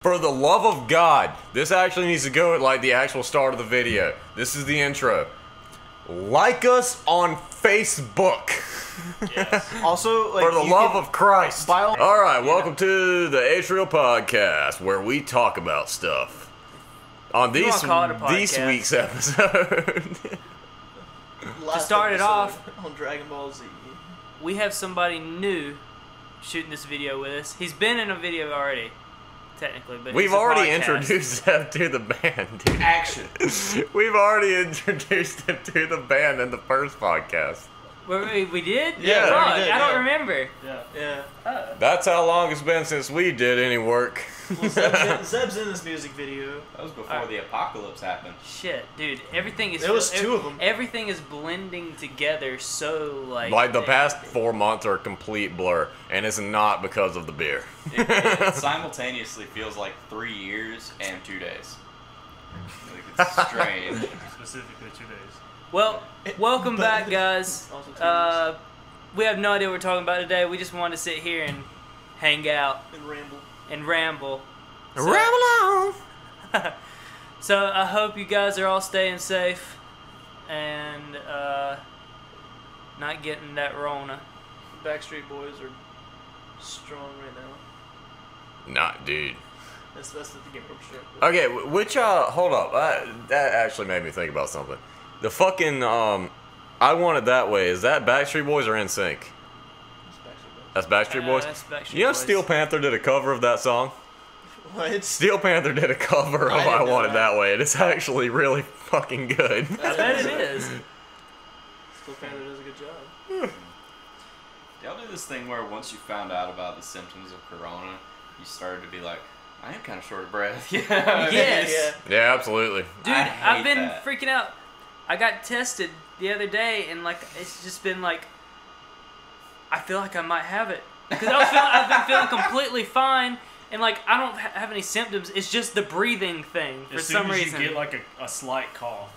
For the love of God, this actually needs to go at like the actual start of the video. This is the intro. Like us on Facebook. Yes. Also, like, for the love of Christ. All right, welcome to the Atrial Podcast, where we talk about stuff. On this week's episode. To start it off, on Dragon Ball Z, we have somebody new shooting this video with us. He's been in a video already, technically, but we've already introduced him to the band, dude. Action. We've already introduced him to the band in the first podcast. We did? Yeah. Fuck, we did, I don't remember. Yeah. That's how long it's been since we did any work. Well, Zeb's in this music video. That was before the apocalypse happened. Shit, dude, everything is. There was two of them. Everything is blending together so like the past 4 months are a complete blur, and it's not because of the beer. It simultaneously feels like 3 years and 2 days. Like, it's strange. Specifically 2 days. Well, welcome back, guys. We have no idea what we're talking about today. We just wanted to sit here and hang out And ramble. Ramble on. So I hope you guys are all staying safe and not getting that Rona. Backstreet Boys are strong right now. Not, dude. That's the game room strip. Okay, which hold up. That actually made me think about something. The fucking I Want It That Way. Is that Backstreet Boys or NSYNC? That's Backstreet Boys. That's Backstreet You know, Boys. Steel Panther did a cover of that song. What? Steel Panther did a cover of I Want It That Way, and it's actually really fucking good. I bet it is. Steel Panther does a good job. Y'all do this thing where once you found out about the symptoms of corona, you started to be like, I am kind of short of breath. Yeah. Yes. Yeah, absolutely. Dude, I hate I've been that. freaking out. I got tested the other day, and like it's just been like I feel like I might have it because I've been feeling completely fine, and like I don't have any symptoms. It's just the breathing thing for some reason. As soon as you get like a slight cough,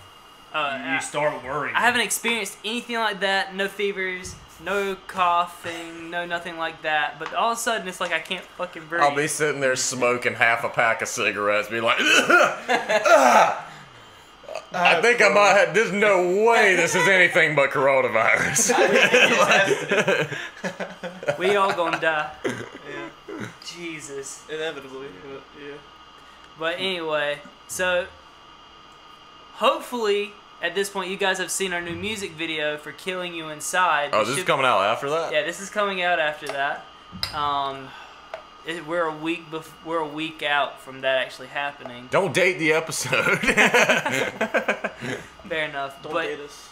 you you start worrying. I haven't experienced anything like that. No fevers, no coughing, no nothing like that. But all of a sudden, it's like I can't fucking breathe. I'll be sitting there smoking half a pack of cigarettes, be like, I think I might have. There's no way this is anything but coronavirus. We all gonna die. Yeah. Jesus. Inevitably. Yeah. But anyway, so hopefully at this point you guys have seen our new music video for Killing You Inside. Oh, this is coming out after that? Yeah, this is coming out after that. We're a week out from that actually happening. Don't date the episode. Fair enough. Don't but date us.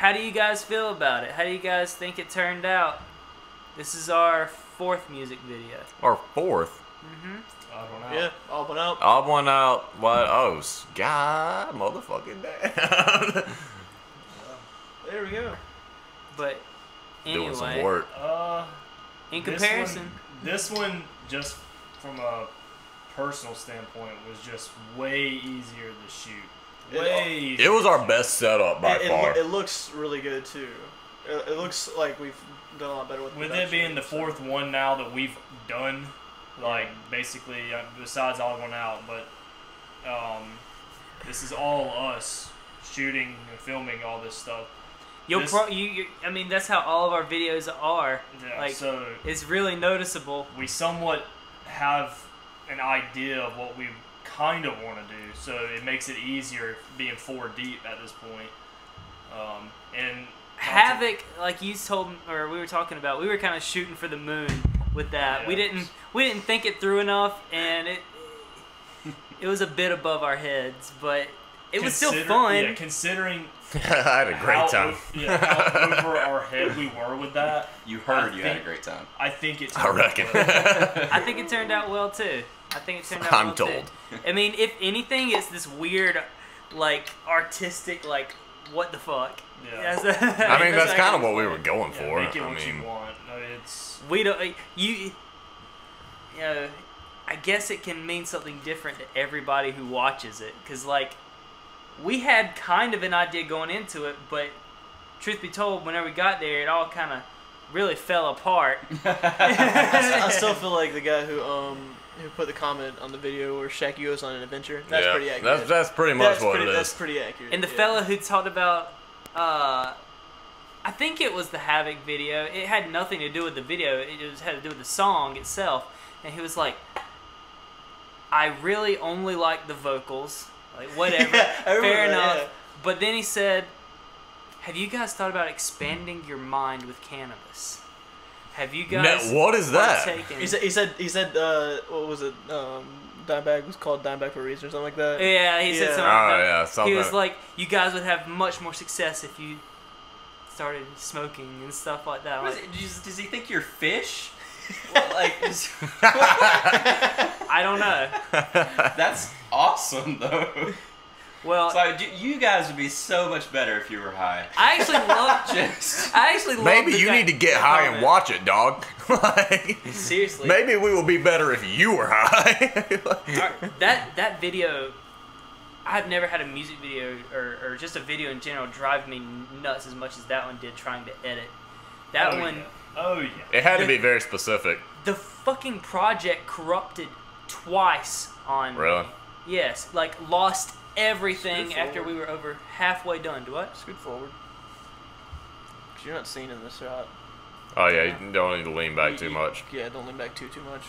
how do you guys feel about it? How do you guys think it turned out? This is our 4th music video. Or 4th. I don't know. Yeah, all went out. Odd one out. What? Oh, God motherfucking damn. There we go. But anyway, Doing some work. in comparison, This one, just from a personal standpoint, was just way easier to shoot. Way easier. It was our best setup by far. It looks really good too. It looks like we've done a lot better with. With it being the 4th one now that we've done, like basically besides all going out, but this is all us shooting and filming all this stuff. I mean, that's how all of our videos are. Yeah, like, so it's really noticeable. we somewhat have an idea of what we kind of want to do, so it makes it easier being 4 deep at this point. And Havoc, like you told, or we were talking about, we were kind of shooting for the moon with that. Yeah. We didn't think it through enough, and it was a bit above our heads, but it was still fun. Yeah, considering I had a great time. how over our head we were with that. You heard you had a great time. I think it. I reckon. I think it turned out well too. I'm told. I mean, if anything, it's this weird, like artistic, like what the fuck. Yeah. I mean, that's kind of what we were going for. Make it I what mean, you want. No, it's. We don't. You know, I guess it can mean something different to everybody who watches it, because like we had kind of an idea going into it, but truth be told, whenever we got there, it all kind of really fell apart. I still feel like the guy who who put the comment on the video where Shaq goes on an adventure. That's pretty accurate. That's pretty much what it is. That's pretty accurate. And the fella who talked about, I think it was the Havoc video. It had nothing to do with the video. It had to do with the song itself. And he was like, I really only like the vocals. Like, whatever. Fair enough. Yeah. But then he said, have you guys thought about expanding your mind with cannabis? Have you guys... No, what is that? He said, what was it? Dimebag was called Dimebag for a reason or something like that. Yeah, he said something like that. Yeah, something. He was like, you guys would have much more success if you started smoking and stuff like that. Like, does he think you're fish? Well, like, I don't know. That's awesome, though. Well, so you guys would be so much better if you were high. I actually love. Maybe you need to get high and watch it, dog. Like, seriously. Maybe we will be better if you were high. that video, I've never had a music video or just a video in general drive me nuts as much as that one did trying to edit. That one. Yeah. Oh yeah. It had to be very specific. The fucking project corrupted twice on Really? me. Yes, like lost everything Scoot after forward. we were over halfway done. Do what? Scoot forward. Cause you're not seen in this shot. Oh yeah, you don't need to lean back too much. Yeah, don't lean back too much.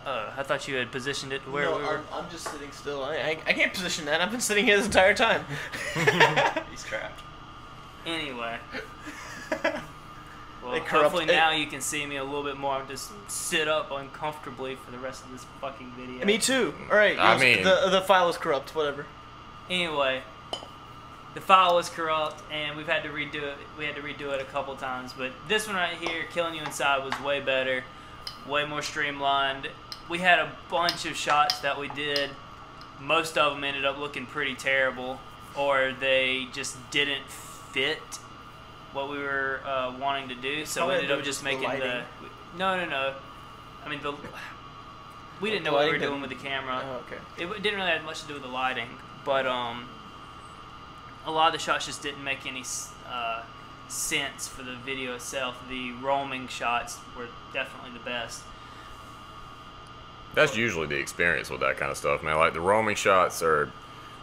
I thought you had positioned it to where No, we were. I'm just sitting still. I can't position that. I've been sitting here this entire time. He's trapped. Anyway. Well, They corrupt hopefully it. now you can see me a little bit more. I'm just sit up uncomfortably for the rest of this fucking video. Me too. All right. I mean- the file is corrupt. Whatever. Anyway, the file was corrupt, and we've had to redo it. We had to redo it a couple times, but this one right here, Killing You Inside, was way better, way more streamlined. We had a bunch of shots that we did. Most of them ended up looking pretty terrible, or they just didn't fit what we were wanting to do. So we ended up just making the. No. I mean we didn't know what we were doing with the camera. Oh, okay. It didn't really have much to do with the lighting, but a lot of the shots just didn't make any sense for the video itself. The roaming shots were definitely the best. That's usually the experience with that kind of stuff, man. Like the roaming shots are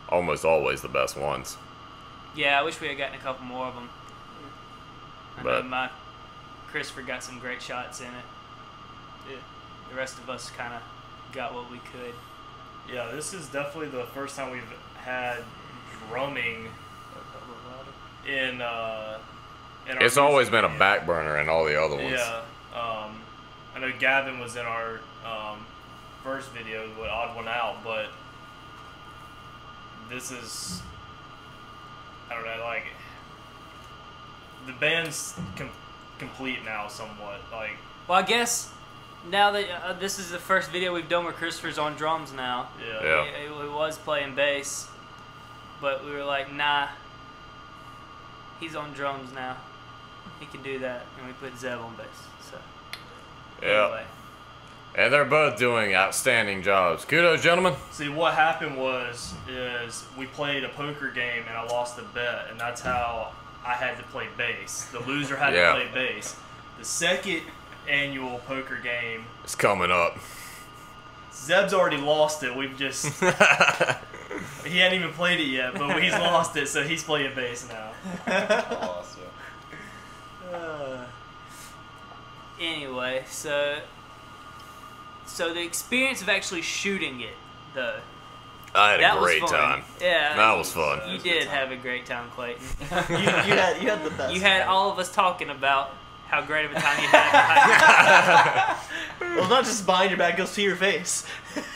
almost always the best ones. Yeah, I wish we had gotten a couple more of them. I But- know Christopher got some great shots in it. Yeah. The rest of us kind of got what we could. Yeah, this is definitely the first time we've had drumming in our It's always been a back burner in all the other ones. Yeah. I know Gavin was in our first video, with Odd One Out, but this is, I don't know, like, the band's complete now somewhat. Like, Well, I guess now that this is the first video we've done where Christopher's on drums now. Yeah. He was playing bass, but we were like, nah, he's on drums now. He can do that, and we put Zeb on bass. So Yeah. anyway. And they're both doing outstanding jobs. Kudos, gentlemen. see, what happened is we played a poker game and I lost the bet, and that's how I had to play bass. The loser had Yeah. to play bass. The second annual poker game, It's coming up. Zeb's already lost it. We've just he hadn't even played it yet, but he's lost it, so he's playing bass now. Awesome. Anyway, so the experience of actually shooting it, though, I had that a great was fun. time. Yeah, That was fun. You did have a great time, Clayton. you had the best. You had all of us talking about how great of a time you had. Well, not just behind your back, it goes to your face.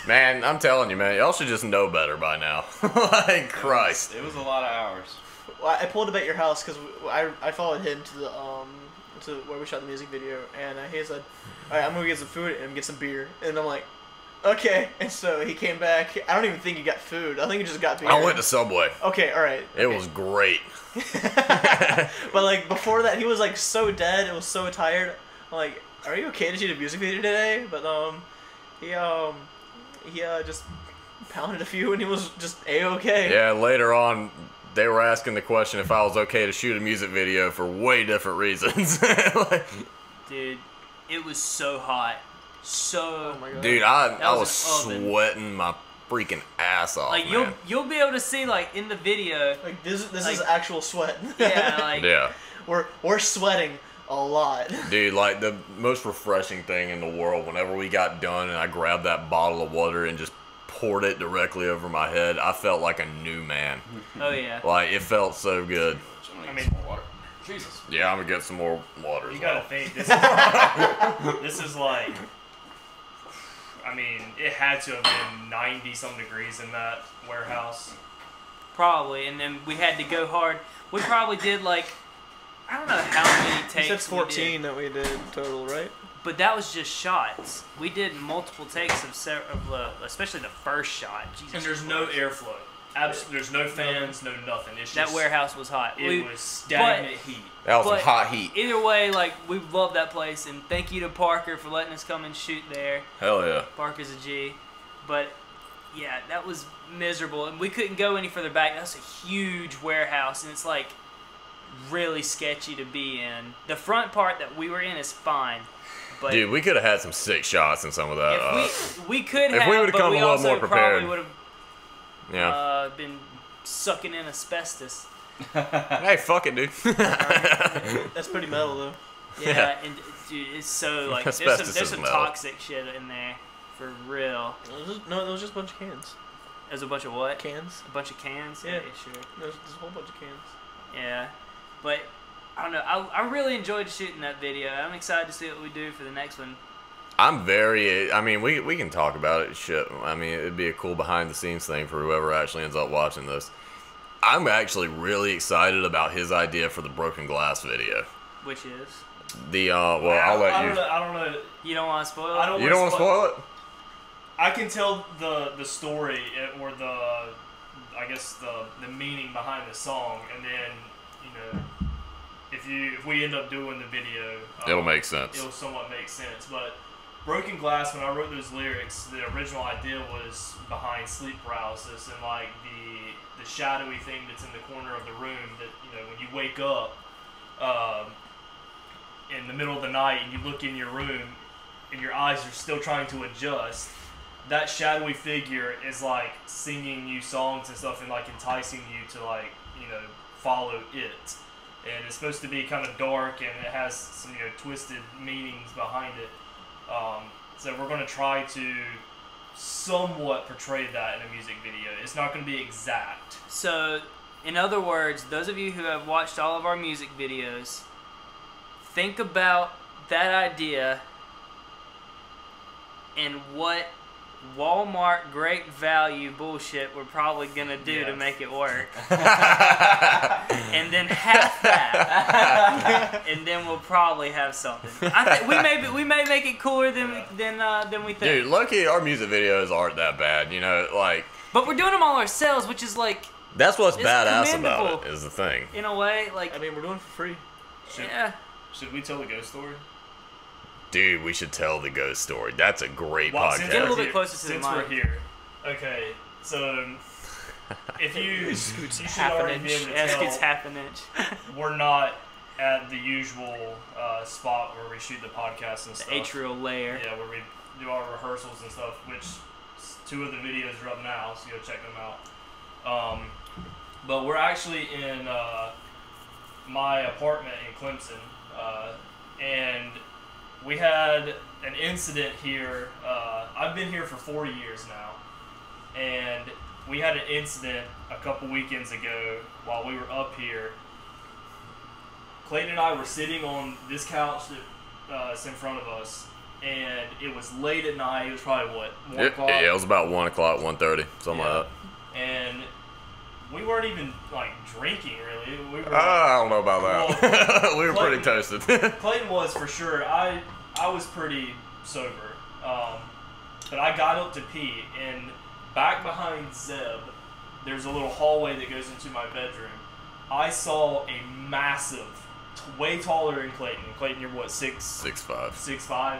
Man, I'm telling you, man, y'all should just know better by now. Like, Christ. It was a lot of hours. Well, I pulled up at your house because I followed him to the to where we shot the music video, and he said, "All right, I'm gonna get some food and get some beer." And I'm like, "Okay." And so he came back. I don't even think he got food. I think he just got beer. I went to Subway. Okay, all right. It was great. But like before that, he was like so dead. It was so tired. I'm like, "Are you okay to shoot a music video today?" But he just pounded a few and he was just a-okay. Yeah, later on, they were asking the question if I was okay to shoot a music video for way different reasons. Like, Dude, it was so hot. so. Oh my god. Dude, I That was was an oven. sweating my freaking ass off, Like man. you'll be able to see like in the video. Like this Like- is actual sweat. Yeah, like Yeah. we're sweating a lot. Dude, like the most refreshing thing in the world, whenever we got done and I grabbed that bottle of water and just poured it directly over my head, I felt like a new man. oh yeah. Like, it felt so good. I mean, water. Jesus. Yeah, I'm gonna get some more water as you gotta well. think this is like. I mean, it had to have been 90-some degrees in that warehouse. Probably, and then we had to go hard. We probably did like I don't know how many You takes. said we 14 did, that we did total, right? but that was just shots. We did multiple takes of especially the first shot. Jesus And there's no Christ. airflow. There's no fans, no nothing. It's That just, warehouse was hot. It was stagnant heat. That was some but- hot heat. Either way, like we love that place, and thank you to Parker for letting us come and shoot there. Hell yeah. Parker's a G, but yeah, that was miserable, and we couldn't go any further back. That's a huge warehouse, and it's like really sketchy to be in. The front part that we were in is fine, but Dude, we could have had some sick shots in some of that. if we could if have, we would've but come we a little also more prepared. probably would have yeah. been sucking in asbestos. Hey, fuck it, dude. That's pretty metal though. Yeah, Yeah. and dude, it's so like Asbestos there's is some metal. toxic shit in there for real. No, there was just a bunch of cans. There's a bunch of what? Cans. A bunch of cans. Yeah. Okay, sure. There's a whole bunch of cans. Yeah, but I don't know. I really enjoyed shooting that video. I'm excited to see what we do for the next one. I'm very. I mean, we can talk about it. Shit. I mean, it'd be a cool behind the scenes thing for whoever actually ends up watching this. I'm actually really excited about his idea for the broken glass video. Which is The well, I'll let you. I don't know. you don't want to spoil it. I don't You don't want to spoil it? I can tell the story or I guess the meaning behind the song, and then if we end up doing the video, It'll make sense. It'll somewhat make sense. But Broken Glass, when I wrote those lyrics, the original idea was behind sleep paralysis and like the shadowy thing that's in the corner of the room that when you wake up in the middle of the night and you look in your room and your eyes are still trying to adjust. That shadowy figure is like singing you songs and stuff and like enticing you to like follow it, and it's supposed to be kind of dark and it has some twisted meanings behind it. So we're going to try to somewhat portray that in a music video. It's not going to be exact. So, in other words, those of you who have watched all of our music videos, think about that idea and what Walmart great value bullshit we're probably gonna do to Yes. make it work. And then half that, and then we'll probably have something. I think we may make it cooler than we think. Dude, lucky our music videos aren't that bad. Like But we're doing them all ourselves, which is like, that's what's It's badass commendable. about it is the thing. in a way, like I mean, we're doing it for free. yeah. Should we tell the ghost story? Dude, we should tell the ghost story. That's a great Well, Get a little podcast. bit closer to the since mic. we're here. Okay, so if you Scoots should half an already be inch. able to Yeah, tell, it's half an inch. we're not at the usual spot where we shoot the podcast and The stuff. atrial layer. Yeah, where we do our rehearsals and stuff, which 2 of the videos are up now, so go check them out. But we're actually in my apartment in Clemson, and we had an incident here. I've been here for 4 years now, and we had an incident a couple weekends ago while we were up here. Clayton and I were sitting on this couch that's in front of us, and it was late at night. It was probably, what, 1 o'clock? Yeah, it was about 1 o'clock, 1:30, something Yeah. like And we weren't even, like, drinking, really. We were, that. I don't know about that. We were pretty Clayton- toasted. Clayton was, for sure. I was pretty sober. But I got up to pee, and back behind Zeb, there's a little hallway that goes into my bedroom. I saw a massive, way taller than Clayton. Clayton, you're what, 6'5". 6'5",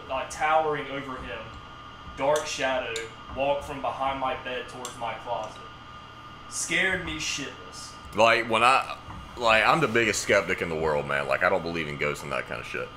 like towering over him, dark shadow, walk from behind my bed towards my closet. Scared me shitless. Like I'm the biggest skeptic in the world, man. Like I don't believe in ghosts and that kind of shit.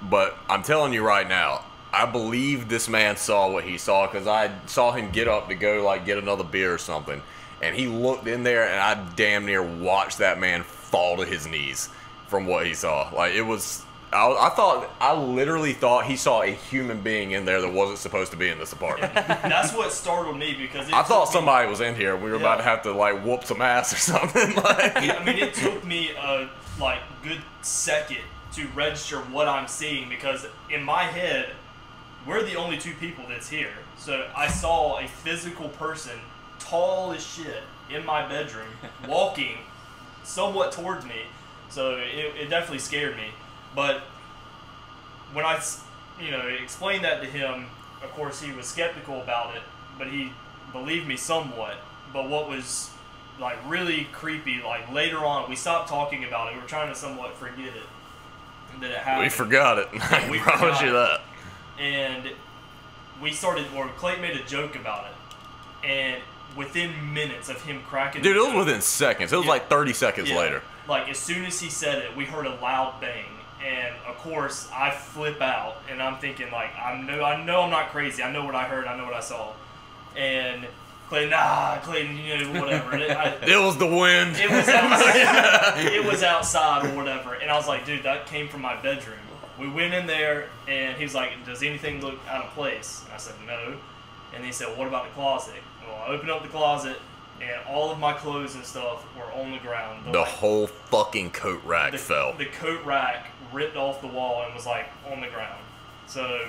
But I'm telling you right now, I believe this man saw what he saw because I saw him get up to go like get another beer or something, and he looked in there, and I damn near watched that man fall to his knees from what he saw. Like, it was. I literally thought he saw a human being in there that wasn't supposed to be in this apartment. That's what startled me because I thought somebody was in here. We were about to have to like whoop some ass or something. Like, I mean, it took me a like good second to register what I'm seeing because in my head, we're the only two people that's here. So I saw a physical person, tall as shit, in my bedroom, walking somewhat towards me. So it definitely scared me. But when I, explained that to him, of course he was skeptical about it, but he believed me somewhat. But what was like really creepy, like later on, we stopped talking about it. We were trying to somewhat forget it, that it happened. we forgot it. I we promise you that. And we started, or Clayton made a joke about it. And within minutes of him cracking Dude, the it was joke, within seconds. It was like 30 seconds later. Like, as soon as he said it, we heard a loud bang. And, of course, I flip out. And I'm thinking, like, I know I'm not crazy. I know what I heard. I know what I saw. And Clayton, whatever. It was the wind. It was outside. It was outside or whatever. And I was like, dude, that came from my bedroom. We went in there, and he was like, does anything look out of place? And I said, no. And he said, well, what about the closet? Well, I opened up the closet, and all of my clothes and stuff were on the ground. The whole fucking coat rack fell. The coat rack ripped off the wall and was like on the ground. So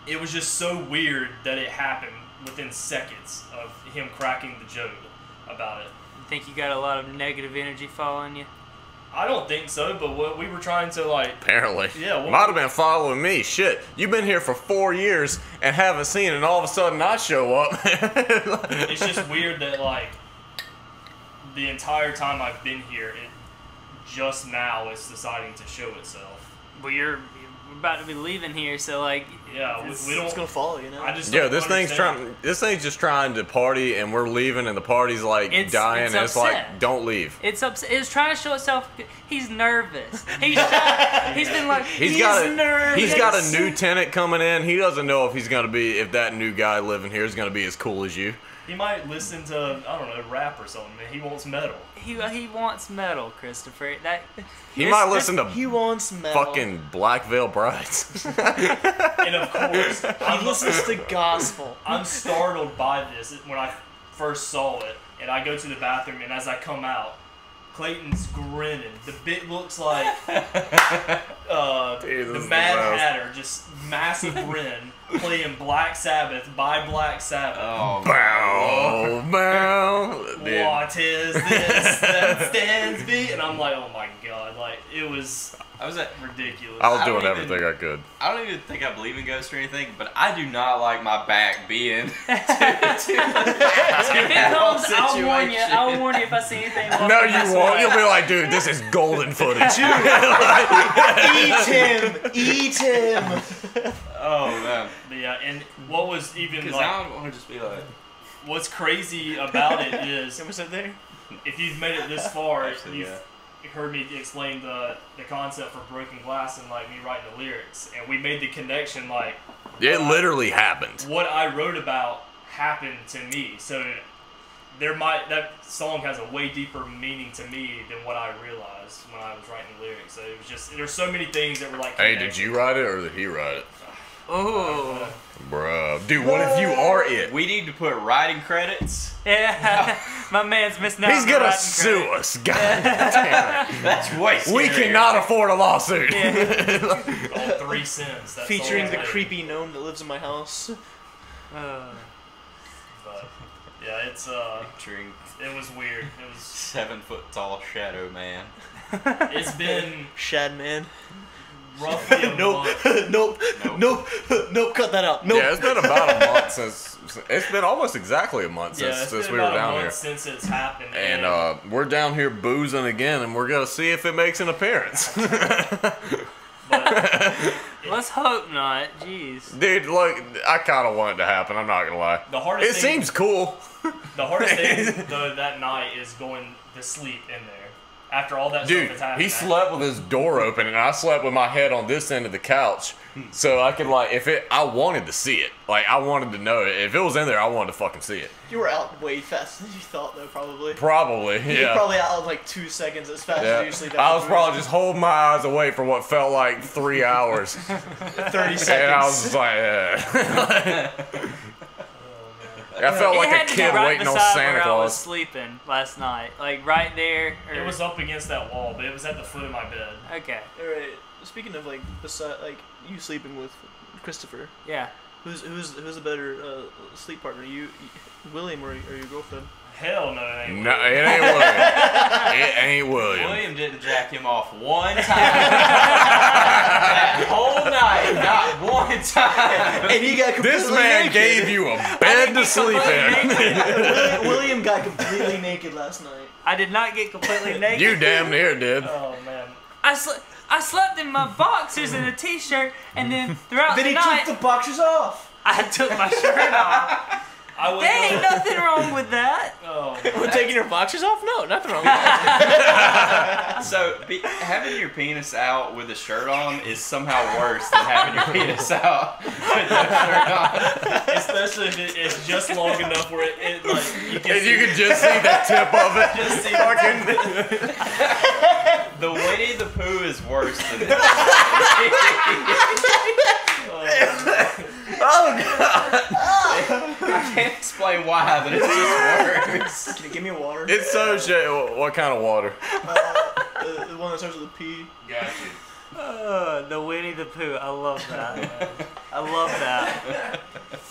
it was just so weird that it happened within seconds of him cracking the joke about it. You think you got a lot of negative energy following you? I don't think so, but what we were trying to like. Apparently. Yeah. Might have been following me. Shit. You've been here for 4 years and haven't seen it, and all of a sudden I show up. It's just weird that like the entire time I've been here, it just now is deciding to show itself. Well, you're about to be leaving here, so like, Yeah, we don't. It's gonna follow, you know. I just Yeah, don't this thing's understand. trying. This thing's just trying to party, and we're leaving, and the party's like dying. It's and it's upset. like, don't leave. It's upset. It's trying to show itself. He's nervous. He's shy. He's been like. He's nervous. got a new tenant coming in. He doesn't know if he's gonna be, if that new guy living here is gonna be as cool as you. He might listen to, I don't know, rap or something. He wants metal. He wants metal, Christopher. That He might listen to He wants metal. fucking Black Veil Brides. And of course, He listens to gospel. I'm startled by this when I first saw it, and I go to the bathroom, and as I come out, Clayton's grinning. The bit looks like the Mad Hatter, just massive grin, playing Black Sabbath by Black Sabbath. Oh, Bow, bow. Dude. What is this that stands me? And I'm like, oh my god, like it was I was at. ridiculous. I was I doing don't even- everything I could. I don't even think I believe in ghosts or anything, but I do not like my back being to if it comes, I'll warn you. situation. I'll warn you if I see anything. No, walking this you won't. way. You'll be like, dude, this is golden footage. Eat him! Eat him! Oh man, But yeah, and what was even because like, I don't want to just be like. what's crazy about it is Can we sit there? if you've made it this far, Actually, you've heard me explain the concept for Broken Glass and like me writing the lyrics, and we made the connection like It literally happened. what I wrote about happened to me. So that song has a way deeper meaning to me than what I realized when I was writing the lyrics. So it was just there's so many things that were like. Hey, connected. did you write it or did he write it? Oh. Bruh. Dude, what if you are it? We need to put writing credits. Yeah. My man's missing out. He's on the gonna writing sue credit. us. God damn That's way it. We scarier. cannot afford a lawsuit. All 3 cents. That's Featuring all the I made. creepy gnome that lives in my house. But yeah, it's Featuring it was weird. It was 7 foot tall shadow man. it's been Shad man. roughly a Nope. month. Nope. Nope. Cut that out. Nope. Yeah, it's been about a month since. It's been almost exactly a month Yeah, since, it's since been we were about a down month here. since it's happened. And we're down here boozing again, and we're gonna see if it makes an appearance. Let's hope not. Jeez. Dude, look, I kind of want it to happen. I'm not gonna lie. the hardest It thing, seems cool. the hardest thing though that night is going to sleep in there. after all that Dude, stuff has happened. he slept with his door open, and I slept with my head on this end of the couch, so I could I wanted to see it. Like, I wanted to know it. If it was in there, I wanted to fucking see it. You were out way faster than you thought, though, probably. Probably, You were yeah. probably out in like 2 seconds as fast as you usually do. I was probably just holding my eyes away for what felt like 3 hours. 30 seconds. And I was just like, yeah. I felt like It a had to be kid right waiting on beside Santa where I was Claus. sleeping last night, like right there. It was up against that wall, but it was at the foot of my bed. Okay. Alright, speaking of like, you sleeping with Christopher, Yeah. who's a better sleep partner, you William or your girlfriend? Hell no, it ain't. No, it ain't William. It ain't William. William didn't jack him off one time. That whole night, not one time. And he got completely This man naked. gave you a bed to sleep in. William got completely naked last night. I did not get completely naked. You damn near did. Oh man. I slept in my boxers and a t-shirt, and then throughout Then the he night, took the boxers off. I took my shirt off. I wake There ain't up. nothing wrong with that. Oh, We're taking your boxers off? No, nothing wrong with that. So, having your penis out with a shirt on is somehow worse than having your penis out with no shirt on. especially if it's just long enough where it like you can And see you could just see the tip of it. just see The Winnie the Pooh is worse than this. I can't explain why, but it's just worse. Can you give me water? It's so shit. What kind of water? The one that starts with a P. Gotcha. The Winnie the Pooh. I love that. I love that.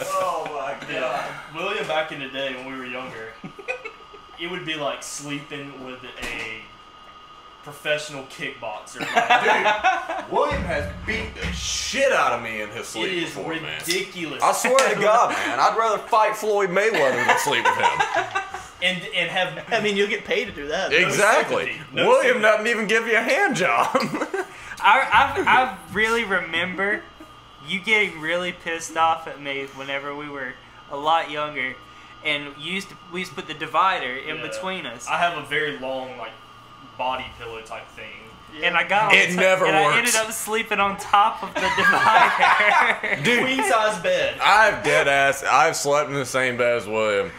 Oh my Yeah, William back in the day when we were younger, it would be like sleeping with a professional kickboxer. Like, Dude, William has beat the shit out of me in his it sleep is before, man. ridiculous. I swear to God, man, I'd rather fight Floyd Mayweather than sleep with him. and have I mean, you'll get paid to do that. Exactly. sympathy. No William sympathy. doesn't even give you a hand job. I really remember you getting really pissed off at me whenever we were a lot younger, and we used to put the divider in Yeah. between us. I have a very long like body pillow type thing. And I got It never and works. I ended up sleeping on top of the divider. Dude, Queen size bed. I've slept in the same bed as William.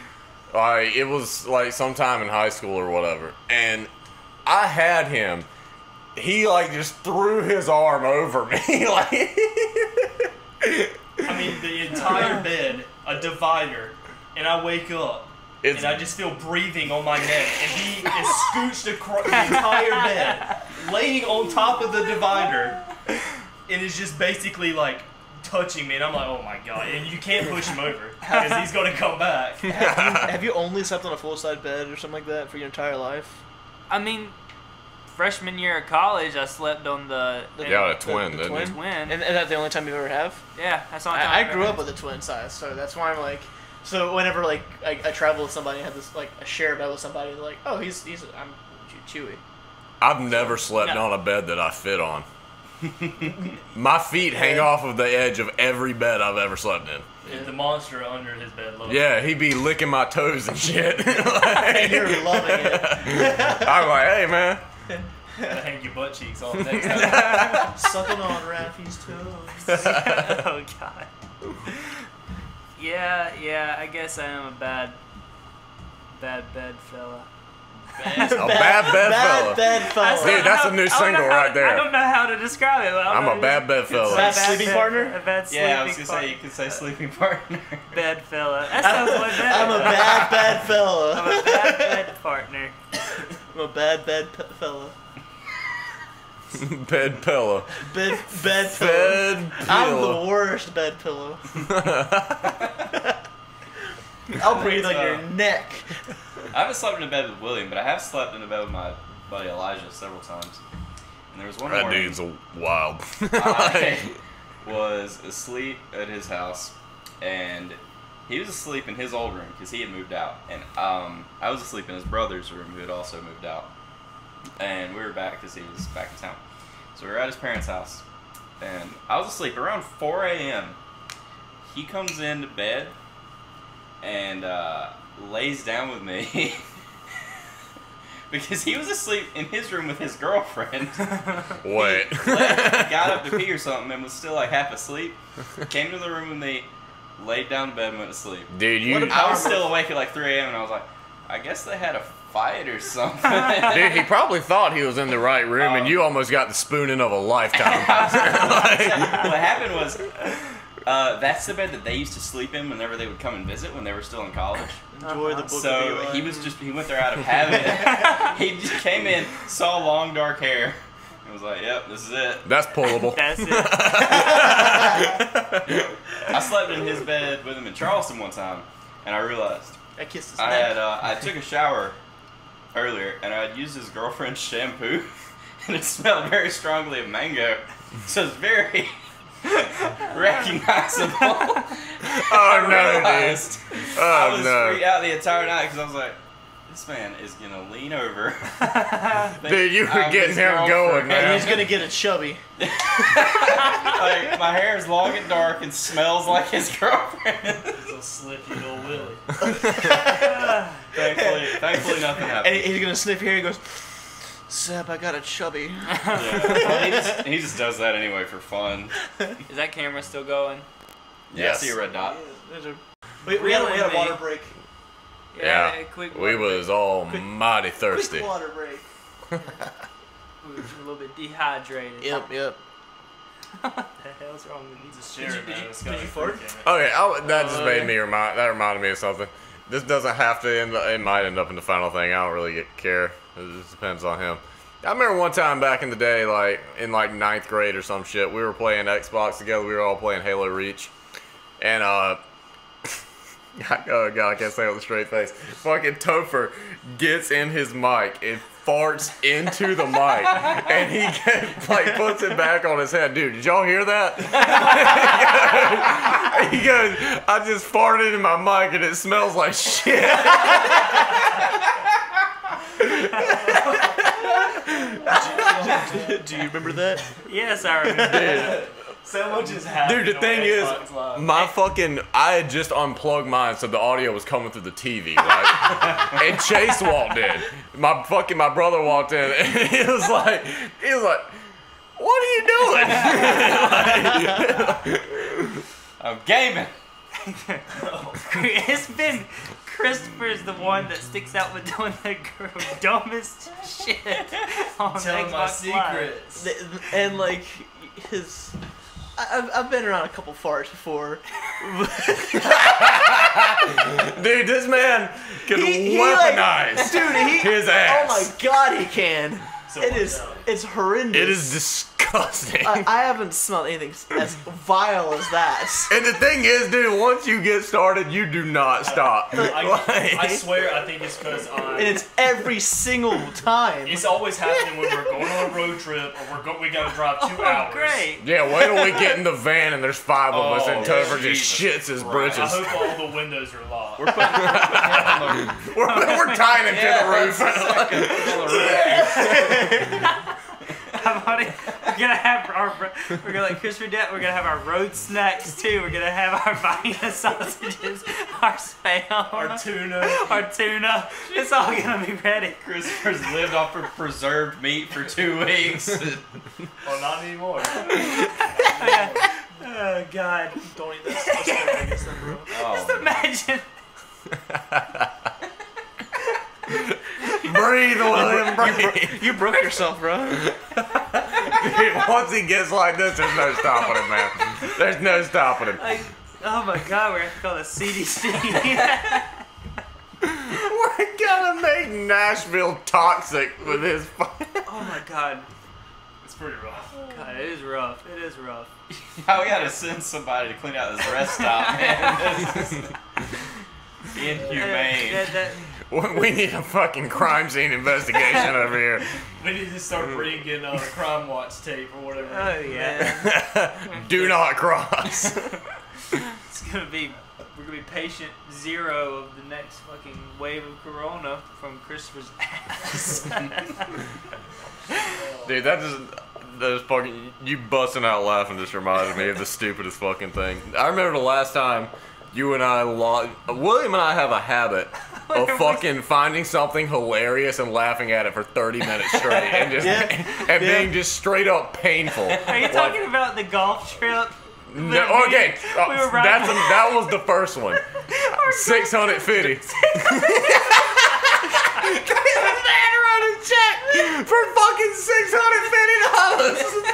Like, it was like sometime in high school or whatever. And I had him. He like just threw his arm over me. Like, I mean, the entire bed, a divider, and I wake up. it's And I just feel breathing on my neck, and he is scooched across the entire bed, laying on top of the divider, and is just basically like touching me, and I'm like, oh my god, and you can't push him over because he's gonna come back. Have you only slept on a full-size bed or something like that for your entire life? I mean, freshman year of college, I slept on the yeah, a twin, the didn't twin? he? twin. And that's the only time you ever have? Yeah, that's the only time I ever grew had. up with a twin size, so that's why I'm like. So whenever like I travel with somebody and have this like a share bed with somebody, they're like, oh, I'm Chewy. I've never slept No. on a bed that I fit on. My feet hang off of the edge of every bed I've ever slept in. The monster under his bed loves Yeah, he'd be licking my toes and shit. And you're loving it. I'm like, hey, man. to hang your butt cheeks on next time. Sucking on Raffy's toes. Oh god. Yeah, I guess I am a bad bed fella. A bad bed fella. Bad bed fella. Dude, that's a new single right there. I don't know how to describe it. But I'm a bad bed fella. Bad sleeping partner? A bad sleeping Yeah, I was gonna say partner. you could say sleeping partner. Bed fella. That sounds way better. I'm a bad bed I'm fella. a bad bed partner. I'm a bad fella. Bed pillow. Bed pillow. Bed I'm pillow. the worst bed pillow. I'll breathe on your neck. I haven't slept in a bed with William, but I have slept in a bed with my buddy Elijah several times. And there was one That morning dude's wild. I was asleep at his house, and he was asleep in his old room because he had moved out, and I was asleep in his brother's room who had also moved out, and we were back because he was back in town. So we were at his parents' house, and I was asleep around 4 a.m. He comes into bed and lays down with me because he was asleep in his room with his girlfriend. Wait. He got up to pee or something and was still like half asleep. Came to the room and they laid down in bed and went to sleep. Dude, you... I was still awake at like 3 a.m. and I was like, I guess they had a fight or something. Dude, he probably thought he was in the right room, and you almost got the spooning of a lifetime. What happened was, that's the bed that they used to sleep in whenever they would come and visit when they were still in college. Enjoy the book. So he went there out of habit. He just came in, saw long dark hair, and was like, "Yep, this is it." That's pullable. That's it. I slept in his bed with him in Charleston one time, and I realized I kissed his I neck. I took a shower earlier, and I had used his girlfriend's shampoo, and it smelled very strongly of mango, so it's very recognizable. Oh, no, realized dude. I Oh, was no. freaked out the entire night because I was like, this man is gonna lean over. Dude, you were I'm getting his him going, girlfriend. man. And he's gonna get a chubby. Like, my hair is long and dark and smells like his girlfriend. It's a slippy little Willie. Thankfully nothing happened. And he's gonna sniff here and he goes, Seb, I got a chubby. Yeah. He just does that anyway for fun. Is that camera still going? Yeah, Yes. I see a red dot. We had a water break. Yeah, quick we was all mighty thirsty. Quick water break. We were a little bit dehydrated. Yep. What the hell's wrong with you? Just share it, man. It's got did you a fart? creek in it. Okay, that just made me that reminded me of something. This doesn't have to end. It might end up in the final thing. I don't really care. It just depends on him. I remember one time back in the day, like in like 9th grade or some shit, we were playing Xbox together. We were all playing Halo Reach, and oh god, I can't say it with a straight face. Fucking Topher gets in his mic and farts into the mic, and he like puts it back on his head. Dude, did y'all hear that? He goes, I just farted in my mic and it smells like shit. Do you remember that? Yes, I remember. So much is happening. Dude, the thing is, Live. I had just unplugged mine so the audio was coming through the TV, right? And Chase walked in. My brother walked in, and he was like, what are you doing? I'm gaming. It's been Christopher's the one that sticks out with doing the dumbest shit on Telling my Xbox Live. secrets. And like his, I've been around a couple farts before. Dude, this man can He weaponize his ass. Oh my god, he can. So It much is. out. It's horrendous. It is disgusting. I haven't smelled anything as vile as that. And the thing is, dude, once you get started, you do not stop. I swear, I think it's because And it's every single time. it's always happening when we're going on a road trip or we gotta drive 2 hours. Great. Yeah, wait till we get in the van and there's 5 of us and Oh, Topher just Jesus shits his I britches. hope all the windows are locked. We're We're tying him to the roof. We're gonna have we're gonna like Christopher Depp. We're gonna have our road snacks too. We're gonna have our Vienna sausages, our spam, Our tuna. our tuna. It's all gonna be ready. Christopher's lived off of preserved meat for 2 weeks. Well, not anymore. Oh God! Don't eat that asparagus, then, bro. Just imagine. Breathe, William, breathe. You broke yourself, bro. Dude, once he gets like this, there's no stopping him, man. There's no stopping him. Like, oh my God! We're gonna have to call the CDC. We're gonna make Nashville toxic with his. Oh my God! It's pretty rough. God, it is rough. It is rough. Now we gotta send somebody to clean out this rest stop, man. This is inhumane. We need a fucking crime scene investigation over here. We need to start bringing Crime Watch tape or whatever. Oh yeah. Do not cross. It's gonna be. We're gonna be patient 0 of the next fucking wave of Corona from Christopher's ass. Dude, that fucking, you busting out laughing just reminded me of the stupidest fucking thing. I remember the last time you and I William and I have a habit of fucking finding something hilarious and laughing at it for 30 minutes straight and just and being just straight up painful. Are you talking about the golf trip? No, okay, We were riding. that was the first one. 650. Man wrote a check for fucking $650.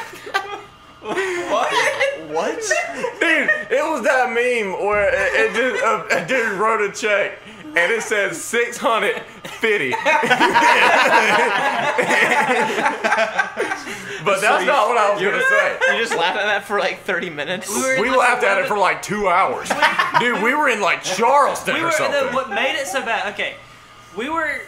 What? Dude, it was that meme where it just a dude wrote a check and it said 650. But that's not what I was gonna say. You just laughed at that for like 30 minutes. We laughed at it for like 2 hours. Dude, we were in like Charleston or something. What made it so bad? Okay, we were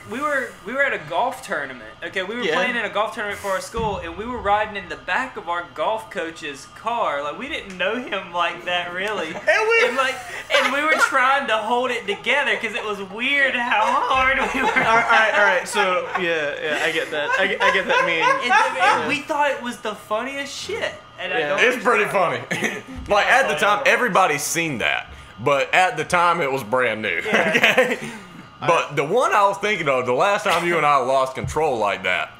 at a golf tournament. Okay, we were playing in a golf tournament for our school, and we were riding in the back of our golf coach's car. Like, we didn't know him like that, really. And we were trying to hold it together because it was weird how hard we were. All right. So yeah, I get that. I get that meme. And we thought it was the funniest shit. And I don't It's pretty funny. Like, at the time, everybody's seen that. But at the time, it was brand new. Okay? But the one I was thinking of, the last time you and I lost control like that,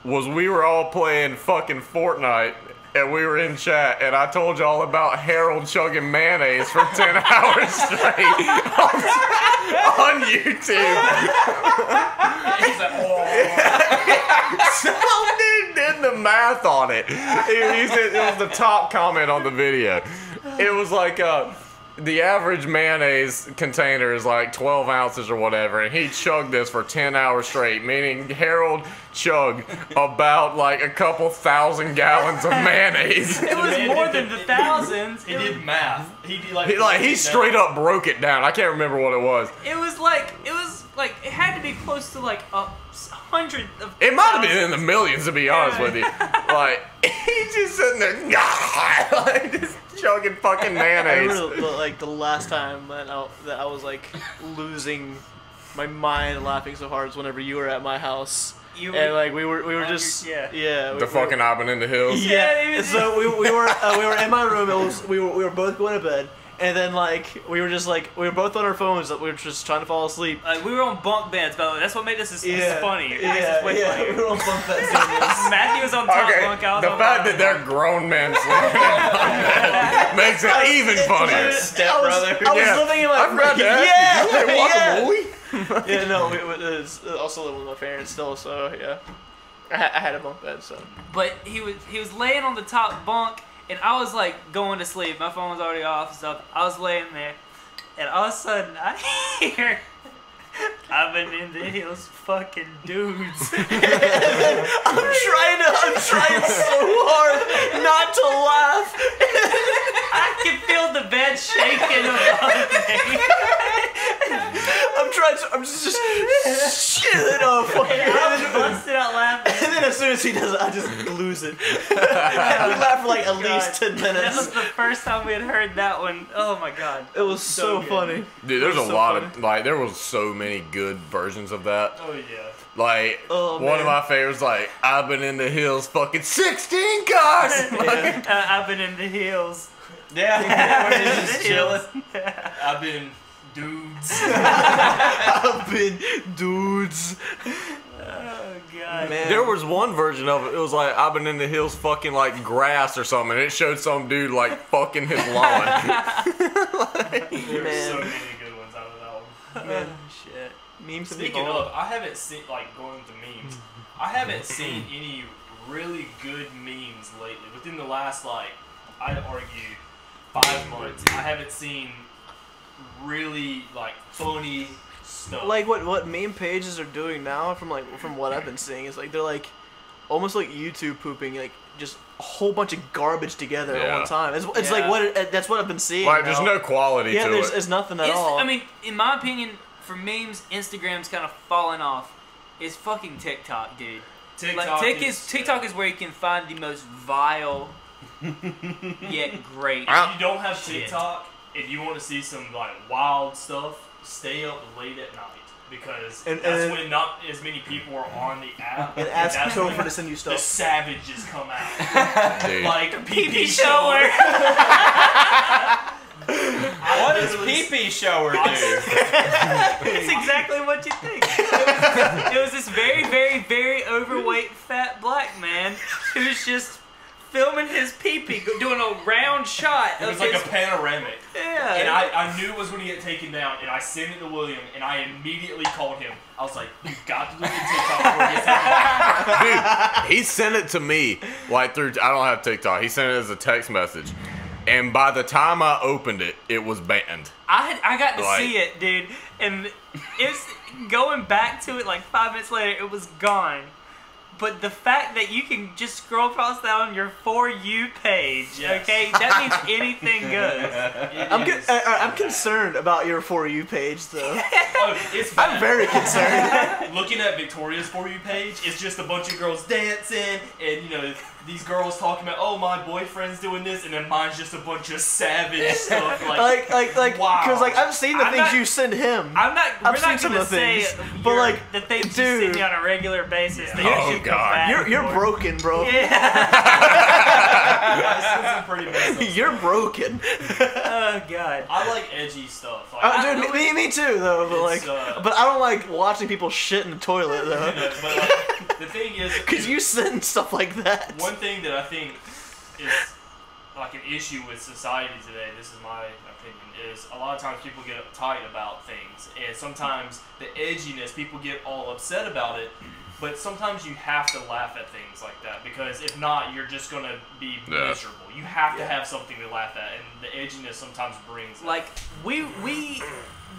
was we were all playing fucking Fortnite, and we were in chat, and I told y'all about Harold chugging mayonnaise for 10 hours straight on YouTube. He's like, oh. Some dude did the math on it. He said it was the top comment on the video. It was like, the average mayonnaise container is like 12 ounces or whatever, and he chugged this for 10 hours straight, meaning Harold chugged about like a couple thousand gallons of mayonnaise. It was more than the thousands. He did math. He straight up broke it down. I can't remember what it was. It was like it had to be close to like 100 of. It might have been in the millions, to be honest with you. Like, he's just sitting there, like, just chugging fucking mayonnaise. I remember like the last time that I was like losing my mind laughing so hard was whenever you were at my house. And like we were just Fucking I've in the hills. Yeah. So we were in my room. We were both going to bed. And then, like, we were both on our phones. We were just trying to fall asleep. We were on bunk beds, by the way. That's what made this funny. It makes Yeah, this way funnier. we were on bunk beds. Matthew was on top bunk. I was the on fact that bottom they're grown men sleeping in bunk bed makes it even funnier. Stepbrother. I was living in my I forgot to ask you. Hey, guacamole? Yeah, no, it was also living with my parents still, so yeah. I had a bunk bed, so. But he was laying on the top bunk, and I was like going to sleep. My phone was already off and stuff. I was laying there, and all of a sudden I hear, I've been in the hills fucking dudes. I'm trying so hard not to laugh. I can feel the bed shaking above me. I'm just shit off. I was busted out laughing. And then as soon as he does it, I just lose it. We laughed for like at least 10 That minutes. was the first time we had heard that one. Oh my god. It was so good. funny. Dude, there's It was a so lot funny. of, like, there was so many good versions of that. Oh yeah. Like, Oh, one of man. my favorites, like, I've been in the hills fucking 16 cars! I've been in the hills. Yeah. We're The just hills. chilling. I've been dudes. I've been dudes. Oh god. Man. There was one version of it, it was like, I've been in the hills fucking, like, grass or something, and it showed some dude, like, fucking his lawn. There were so Man. many good ones out of that one. Man. Shit. Memes can be Speaking gold. of, I haven't seen, like, going to memes, I haven't seen any really good memes lately. Within the last, like, I'd argue 5 months, I haven't seen really, like, funny stuff. Like what meme pages are doing now, from what I've been seeing, is like they're like almost like YouTube pooping, like just a whole bunch of garbage together at one time. It's like that's what I've been seeing. Like, there's now. no quality to it. There's nothing at all. I mean, in my opinion, for memes, Instagram's kind of falling off. It's fucking TikTok, dude. TikTok, TikTok is where you can find the most vile yet great. If you don't have Shit. TikTok, if you want to see some, like, wild stuff, stay up late at night. Because that's when not as many people are on the app. and ask that's Topher when to send you the stuff. savages come out. Dude. Like Pee-pee pee shower. What does pee-pee shower do? It's exactly what you think. It was this very, very, very overweight fat black man who was just filming his pee-pee, doing a round shot. It was like a panoramic. Yeah. And I knew it was when he get taken down, and I sent it to William, and I immediately called him. I was like, you got to look at TikTok before it gets taken down. Dude, he sent it to me like through. I don't have TikTok. He sent it as a text message, and by the time I opened it, it was banned. I got to see it, dude, and it's going back to it like 5 minutes later. It was gone. But the fact that you can just scroll across that on your For You page, okay, that means anything goes. I'm concerned about your For You page, though. Oh, it's bad. I'm very concerned. Looking at Victoria's For You page, it's just a bunch of girls dancing, and you know these girls talking about, oh, my boyfriend's doing this, and then mine's just a bunch of savage stuff. Like, wow. Because like I've seen the I'm things not- you send him. We're not seen some gonna of the say things, but like, the things you dude, send me on a regular basis. That Oh, you should God. come back you're for. broken, bro. Yeah. I sent some pretty messed up You're stuff. broken. Oh God. I like edgy stuff. Like, Dude, me too, though. But like, It's, but I don't like watching people shit in the toilet, though. but like, the thing is, Because you send stuff like that. one thing that I think is like an issue with society today, this is my opinion, is a lot of times people get uptight about things, and sometimes the edginess, people get all upset about it, but sometimes you have to laugh at things like that, because if not, you're just going to be miserable. You have to have something to laugh at, and the edginess sometimes brings that. Like we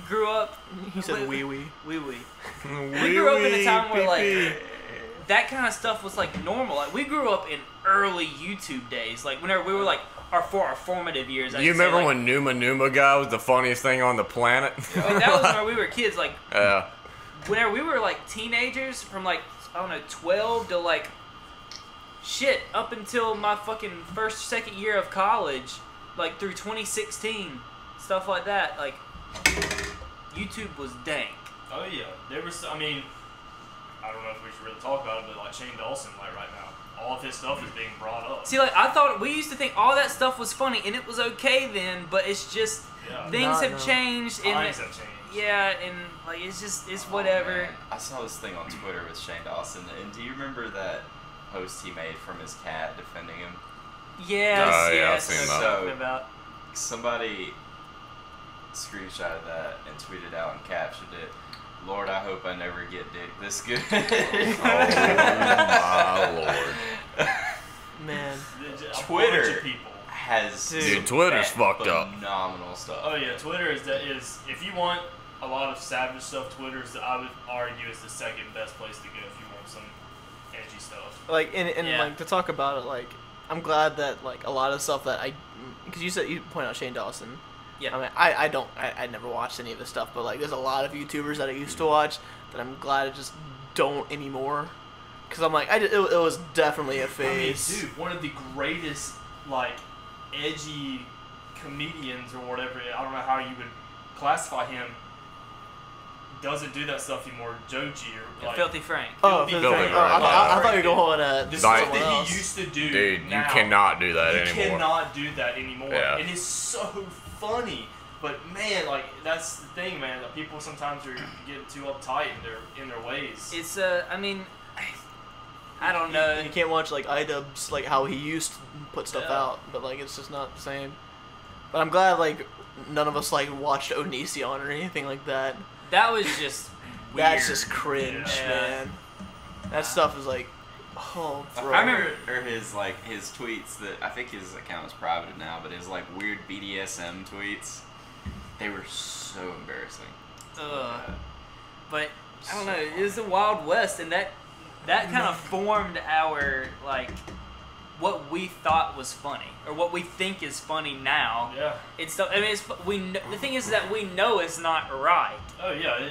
grew up. He said wee. We grew up in a time where like that kind of stuff was like normal. Like we grew up in early YouTube days. Like whenever we were like our formative years. You remember when Numa guy was the funniest thing on the planet? I mean, that was when we were kids. Like Yeah. whenever we were like teenagers, from like I don't know 12 to like shit up until my fucking second year of college, like through 2016, stuff like that. Like YouTube was dank. Oh yeah, there was. I mean, I don't know if we should really talk about it, but like Shane Dawson, like right now, all of his stuff is being brought up. See, like I thought we used to think all that stuff was funny, and it was okay then, but it's just things have changed. Times have changed. Yeah, and like it's whatever. Man. I saw this thing on Twitter with Shane Dawson, and do you remember that post he made from his cat defending him? Yes, yeah, I've yes. seen that's that. what I'm talking about. Somebody screenshotted that and tweeted out and captioned it, "Lord, I hope I never get dick this good." Oh my lord. Man. A bunch Twitter of people. has Dude, Twitter's some fucked up. phenomenal stuff. Oh yeah, Twitter is if you want a lot of savage stuff, Twitter is I would argue is the second best place to go if you want some edgy stuff. Like and Yeah. like to talk about it, like I'm glad that like a lot of stuff that because you point out Shane Dawson. Yeah. I mean, I never watched any of this stuff, but like there's a lot of YouTubers that I used to watch that I'm glad I just don't anymore. Because I'm like, it was definitely a phase. I mean, dude, one of the greatest like edgy comedians or whatever, I don't know how you would classify him, doesn't do that stuff anymore. Joji or like Filthy Frank. Oh, Filthy Filthy Frank. Frank. Oh, I thought you were Frank. going at the Like- stuff someone that else. he used to do. Dude, you now, cannot do that you anymore. cannot do that anymore. Yeah. It is so funny. But man, like that's the thing, man. That people sometimes are getting too uptight in their ways. It's I mean, I don't know. You can't watch like iDubbbz, like how he used to put stuff Yeah. out, but like it's just not the same. But I'm glad like none of us like watched Onision or anything like that. That was just weird. That's just cringe, Yeah. man. That stuff is like, oh, bro. I remember his tweets that I think his account is private now, but his like weird BDSM tweets, they were so embarrassing. But I don't know. It was the Wild West, and that kind of formed our like what we thought was funny or what we think is funny now. Yeah. It's I mean the thing is that we know it's not right. Oh yeah.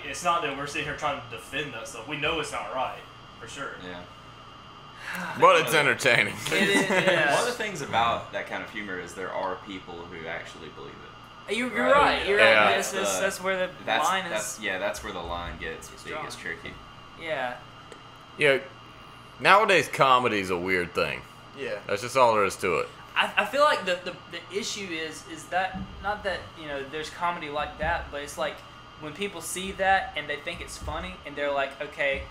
It's not that we're sitting here trying to defend that stuff. We know it's not right, for sure. Yeah. But it's entertaining. It is. Yeah. One of the things about that kind of humor is there are people who actually believe it. You're Right. right. You're Yeah. right. That's where the line is. That's where the line gets Strong. tricky. Yeah. Yeah, nowadays comedy's a weird thing. Yeah. That's just all there is to it. I feel like the issue is that not that there's comedy like that, but it's like when people see that and they think it's funny and they're like, okay,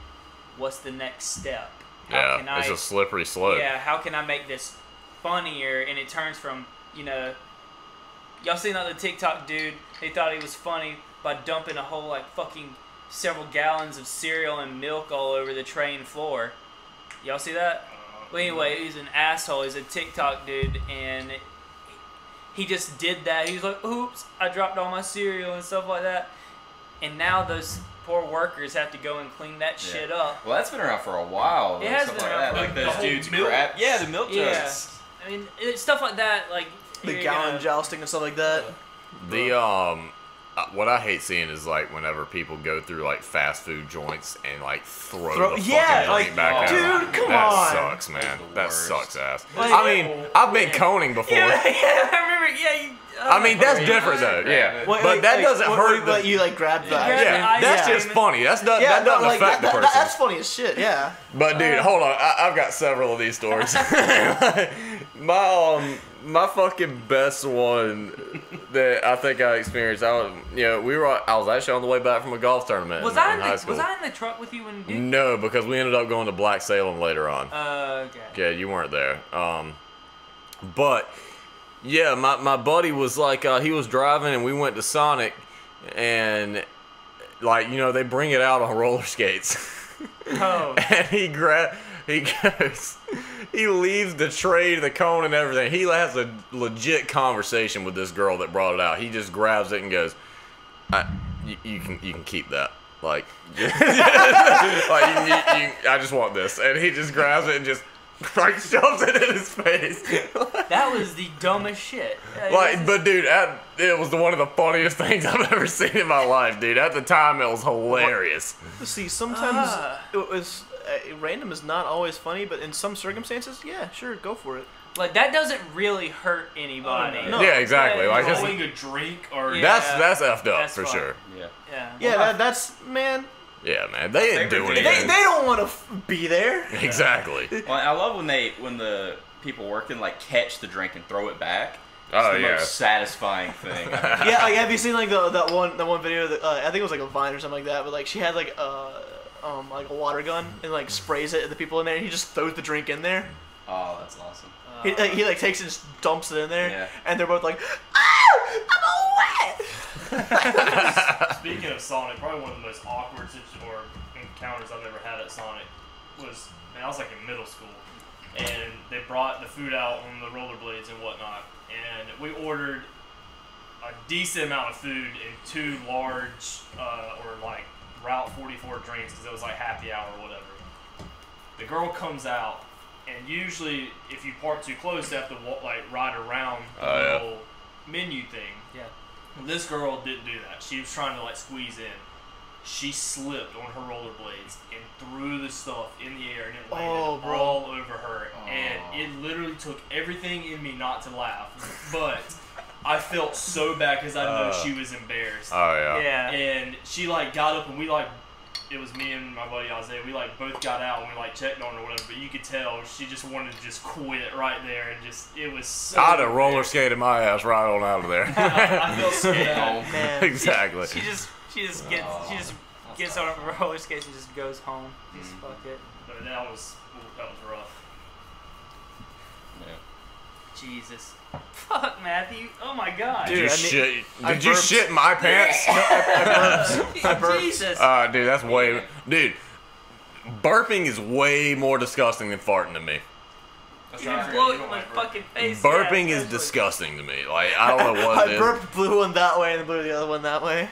what's the next step? How can it's a slippery slope. Yeah, how can I make this funnier? And it turns from y'all seen that the TikTok dude? They thought he was funny by dumping a whole like fucking several gallons of cereal and milk all over the train floor. Y'all see that? Well, anyway, he's an asshole. He's a TikTok dude, and he just did that. He was like, oops, I dropped all my cereal and stuff like that. And now those poor workers have to go and clean that shit up. Well, that's been around for a while. It has stuff been like around that. for Like those dudes grab. Yeah, the milk jugs. I mean, stuff like that, like The gallon jousting and stuff like that. What I hate seeing is like whenever people go through like fast food joints and like throw the yeah, fucking like, drink back dude, out. come that on. sucks, man. That's the That worst. sucks ass. Like, I mean, I've been coning before. Yeah, I remember. Yeah, I mean, that's different though. Yeah, Wait, but that doesn't hurt. But you like grab the ice grab cream. the Yeah, ice that's cream. just funny. That Yeah, doesn't like, affect the person. That's funny as shit. Yeah. But dude, hold on. I've got several of these stories. My fucking best one that I think I experienced. I was actually on the way back from a golf tournament Was in high I school. in the truck with you when you? No, because we ended up going to Black Salem later on. Okay. Yeah, you weren't there. But yeah, my buddy was like, he was driving and we went to Sonic, and like they bring it out on roller skates. Oh. And he goes, he leaves the tray, the cone, and everything. He has a legit conversation with this girl that brought it out. He just grabs it and goes, "You can keep that. Like, I just want this." And he just grabs it and just like shoves it in his face. That was the dumbest shit. But dude, it was one of the funniest things I've ever seen in my life, dude. At the time, it was hilarious. See, sometimes it was random is not always funny, but in some circumstances, yeah, sure, go for it. Like that doesn't really hurt anybody. No. Yeah, exactly. Like Throwing a drink or Yeah. that's effed up That's for fine. sure. Yeah. Yeah, that's man. Yeah, man, they didn't do favorite anything. They don't want to be there. Exactly. Well, I love when the people working like catch the drink and throw it back. It's Oh, the yeah. most satisfying thing. Yeah, like have you seen like that one video that I think it was like a Vine or something like that, but like she had like a water gun and like sprays it at the people in there, and he just throws the drink in there. Oh, that's awesome. He like takes it and just dumps it in there, Yeah. and they're both like, "Oh, I'm all wet." Speaking of Sonic, probably one of the most awkward encounters I've ever had at Sonic was, I was like in middle school, and they brought the food out on the rollerblades and whatnot, and we ordered a decent amount of food in 2 large or like Route 44 drinks because it was like happy hour or whatever. The girl comes out, and usually if you park too close, they have to ride around the little menu thing. Yeah. This girl didn't do that. She was trying to like squeeze in. She slipped on her rollerblades and threw the stuff in the air, and it landed all over her. And it literally took everything in me not to laugh, but I felt so bad because I know she was embarrassed. Oh yeah. Yeah. And she like got up, and we like, it was me and my buddy Isaiah. We like both got out and we like checked on her or whatever. But you could tell she just wanted to just quit right there, and just it was so. I'd have roller skated my ass right on out of there. I felt so bad. Man. Exactly. She just gets on her roller skates and just goes home. Just fuck it. But that was rough. Yeah. Jesus. Fuck, Matthew. Oh my god. Dude, Did you shit in my pants? I burped. Jesus. Dude, that's way. Dude, burping is way more disgusting than farting to me. That's You right. can blow You it don't in my like fucking face. Burping yeah, is especially. disgusting to me. Like, I don't know what I it is. burped, blew one that way, and blew the other one that way.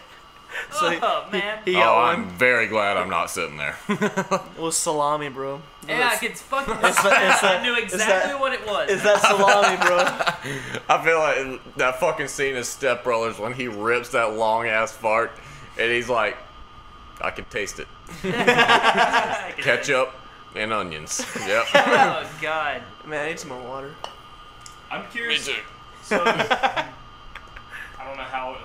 So Oh, man. he got I'm one. very glad I'm not sitting there. It was salami, bro. Yeah, I could fucking. It's that- I knew exactly what it was. It's that salami, bro. I feel like that fucking scene in Step Brothers when he rips that long ass fart and he's like, I can taste it. Ketchup and onions. Yep. Oh god. Man, I need some more water. I'm Me curious. too. So I don't know how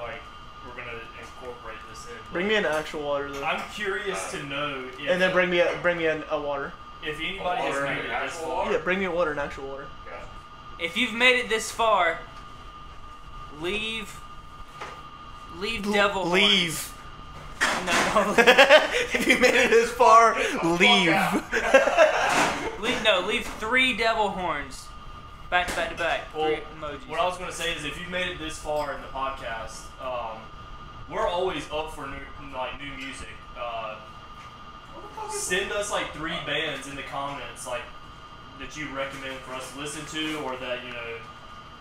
we're gonna incorporate this in. but Bring me an actual water though, I'm curious to know if, and then bring me a water. if anybody has made it this far. Yeah, bring me a water, an actual water. If you've made it this far, leave devil Leave. horns. No. If you made it this far, leave. Leave 3 devil horns. Back to back to back. Well, 3 emojis. what I was gonna say is, if you've made it this far in the podcast, we're always up for new music. Send us like 3 bands in the comments, like that you recommend for us to listen to, or that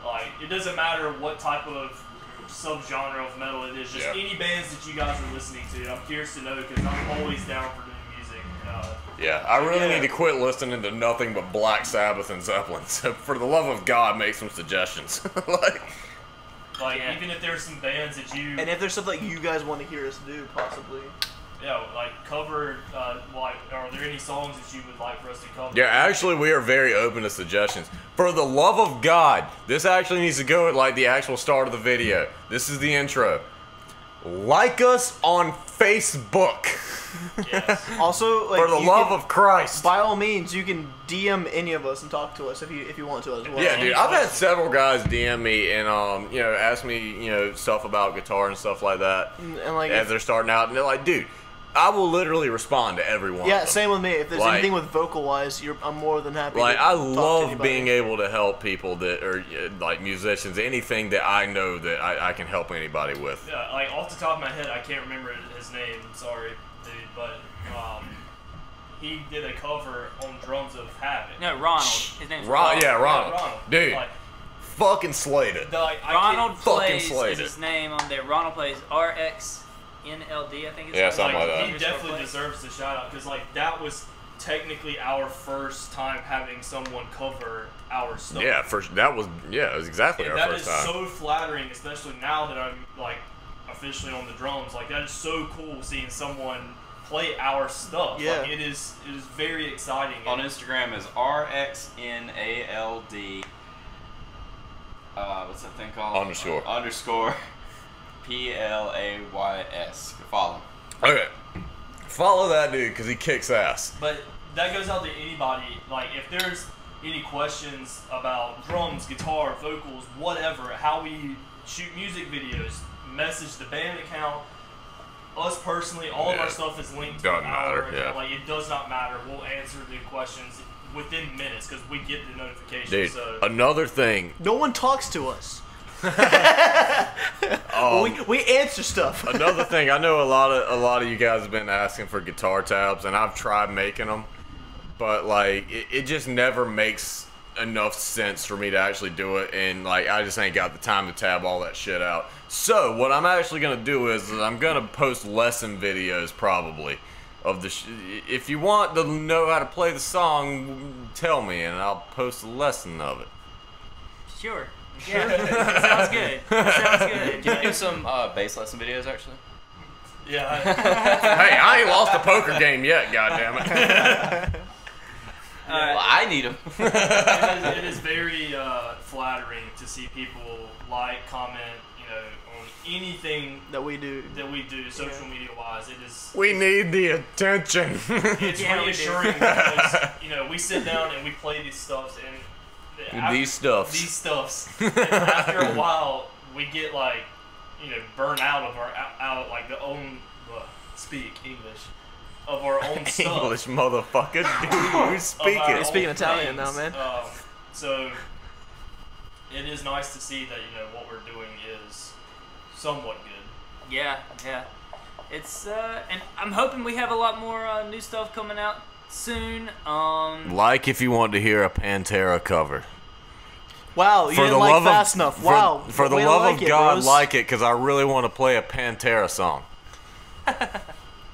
like it doesn't matter what type of subgenre of metal it is. Just any bands that you guys are listening to. I'm curious to know because I'm always down for new music. Yeah, I really need to quit listening to nothing but Black Sabbath and Zeppelin. So for the love of God, make some suggestions. Even if there's some bands that you And if there's stuff that you guys want to hear us do, possibly. cover, are there any songs that you would like for us to cover? Yeah, actually, we are very open to suggestions. For the love of God, this actually needs to go at like the actual start of the video. This is the intro. Like us on Facebook. Yes. Also, like, For the love of Christ. by all means, you can DM any of us and talk to us if you want to as well. Yeah, dude, I've had several guys DM me and ask me stuff about guitar and stuff like that And like, as they're starting out, and they're like, dude, I will literally respond to everyone. yeah, same with me. If there's Like- anything with vocal wise, I'm more than happy. Like, to I talk to love anybody. being able to help people that are like musicians, anything that I know that I can help anybody with. Yeah, like off the top of my head, I can't remember his name. Sorry, dude, but he did a cover on drums of Havoc. No, Ronald. His name's Ronald. Yeah, Ronald. Ronald. Dude, Like, fucking slayed it. Ronald fucking plays slayed is it. his name on there. Ronald plays RXNLD, I think it's Yeah, something like that. He definitely deserves the shout out because that was technically our first time having someone cover our stuff. Yeah, it was exactly And our that first is time. so flattering, especially now that I'm like officially on the drums. Like that is so cool seeing someone play our stuff. Yeah. Like, it is very exciting. On Instagram is RXNALD. What's that thing called? Underscore PLAYS. Follow him. Okay, follow that dude because he kicks ass. But that goes out to anybody. Like, if there's any questions about drums, guitar, vocals, whatever, how we shoot music videos, message the band account. Us personally, all of our stuff is linked to Doesn't our matter, account. yeah. Like, it does not matter. We'll answer the questions within minutes because we get the notifications. Dude, So another thing. No one talks to us. We answer stuff. Another thing, I know a lot of you guys have been asking for guitar tabs, and I've tried making them, but like it just never makes enough sense for me to actually do it, and like I just ain't got the time to tab all that shit out. So what I'm actually gonna do is I'm gonna post lesson videos probably of the. If you want to know how to play the song, tell me, and I'll post a lesson of it. Sure. Yeah, that sounds good. That sounds good. Can you do some bass lesson videos actually? yeah, Hey, I ain't lost a poker game yet, goddammit. Well, I need them. it is very flattering to see people like, comment, on anything that we do. social media wise. It is. We need the attention. It's Yeah, we do. reassuring because we sit down and we play these stuffs and These stuffs. These stuffs. And after a while, we get burnt out of the own speak English of our own stuff. English motherfucker, do you speak Of our it? You're speaking own Italian now, things. man. So it is nice to see that what we're doing is somewhat good. Yeah. It's and I'm hoping we have a lot more new stuff coming out soon. Like if you want to hear a Pantera cover. Wow, you didn't like fast enough. Wow. For the Way to love like of it, God, bros. like it, because I really want to play a Pantera song.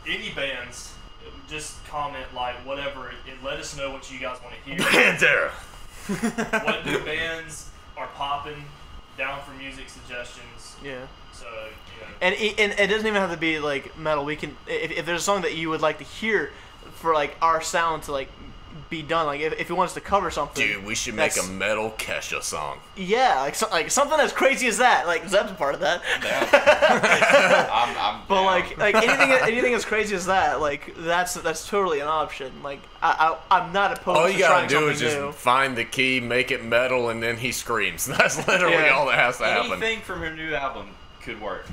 Any bands, just comment whatever. Let us know what you guys want to hear. Pantera. What new bands are popping? Down for music suggestions. Yeah. So And it doesn't even have to be like metal. We can if there's a song that you would like to hear for our sound to be done. Like if he wants to cover something, Dude, we should make a metal Kesha song. Yeah, like something as crazy as that. Like Zeb's a part of that. I'm But down. like anything as crazy as that, like that's totally an option. Like I'm not opposed All to you gotta trying do something is just new. find the key, make it metal, and then he screams. That's literally Yeah. all that has to happen. Anything from her new album could work.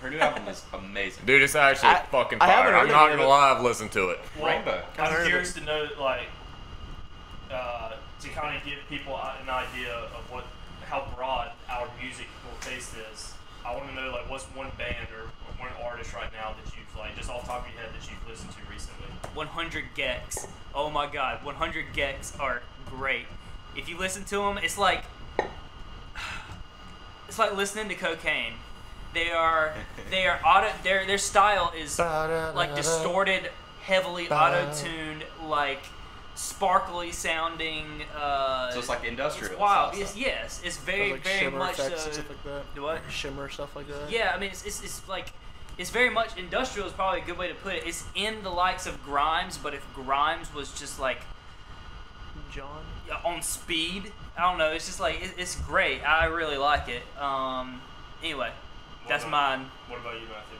Her new album is amazing. Dude, it's actually fucking I haven't fire. heard I'm not any of gonna it. lie, I've listened to it. Well, Rainbow. I've heard I'm of curious to know, like, to kind of give people an idea of how broad our musical taste is. I want to know, like, what's one band or one artist right now that you've, like, just off the top of your head that you've listened to recently? 100 Gex. Oh my god, 100 Gex are great. If you listen to them, it's like listening to cocaine. Their style is like distorted, heavily auto-tuned, like sparkly sounding. So it's like industrial. It's wild. stuff. Yes, it's very, like very shimmer much effects so. and stuff like that. What? Shimmer stuff like that. Yeah, I mean, it's like, it's very much, industrial is probably a good way to put it. It's in the likes of Grimes, but if Grimes was just like John. on speed, I don't know, it's just like, it's great. I really like it. Anyway, that's mine. What about you, Matthew?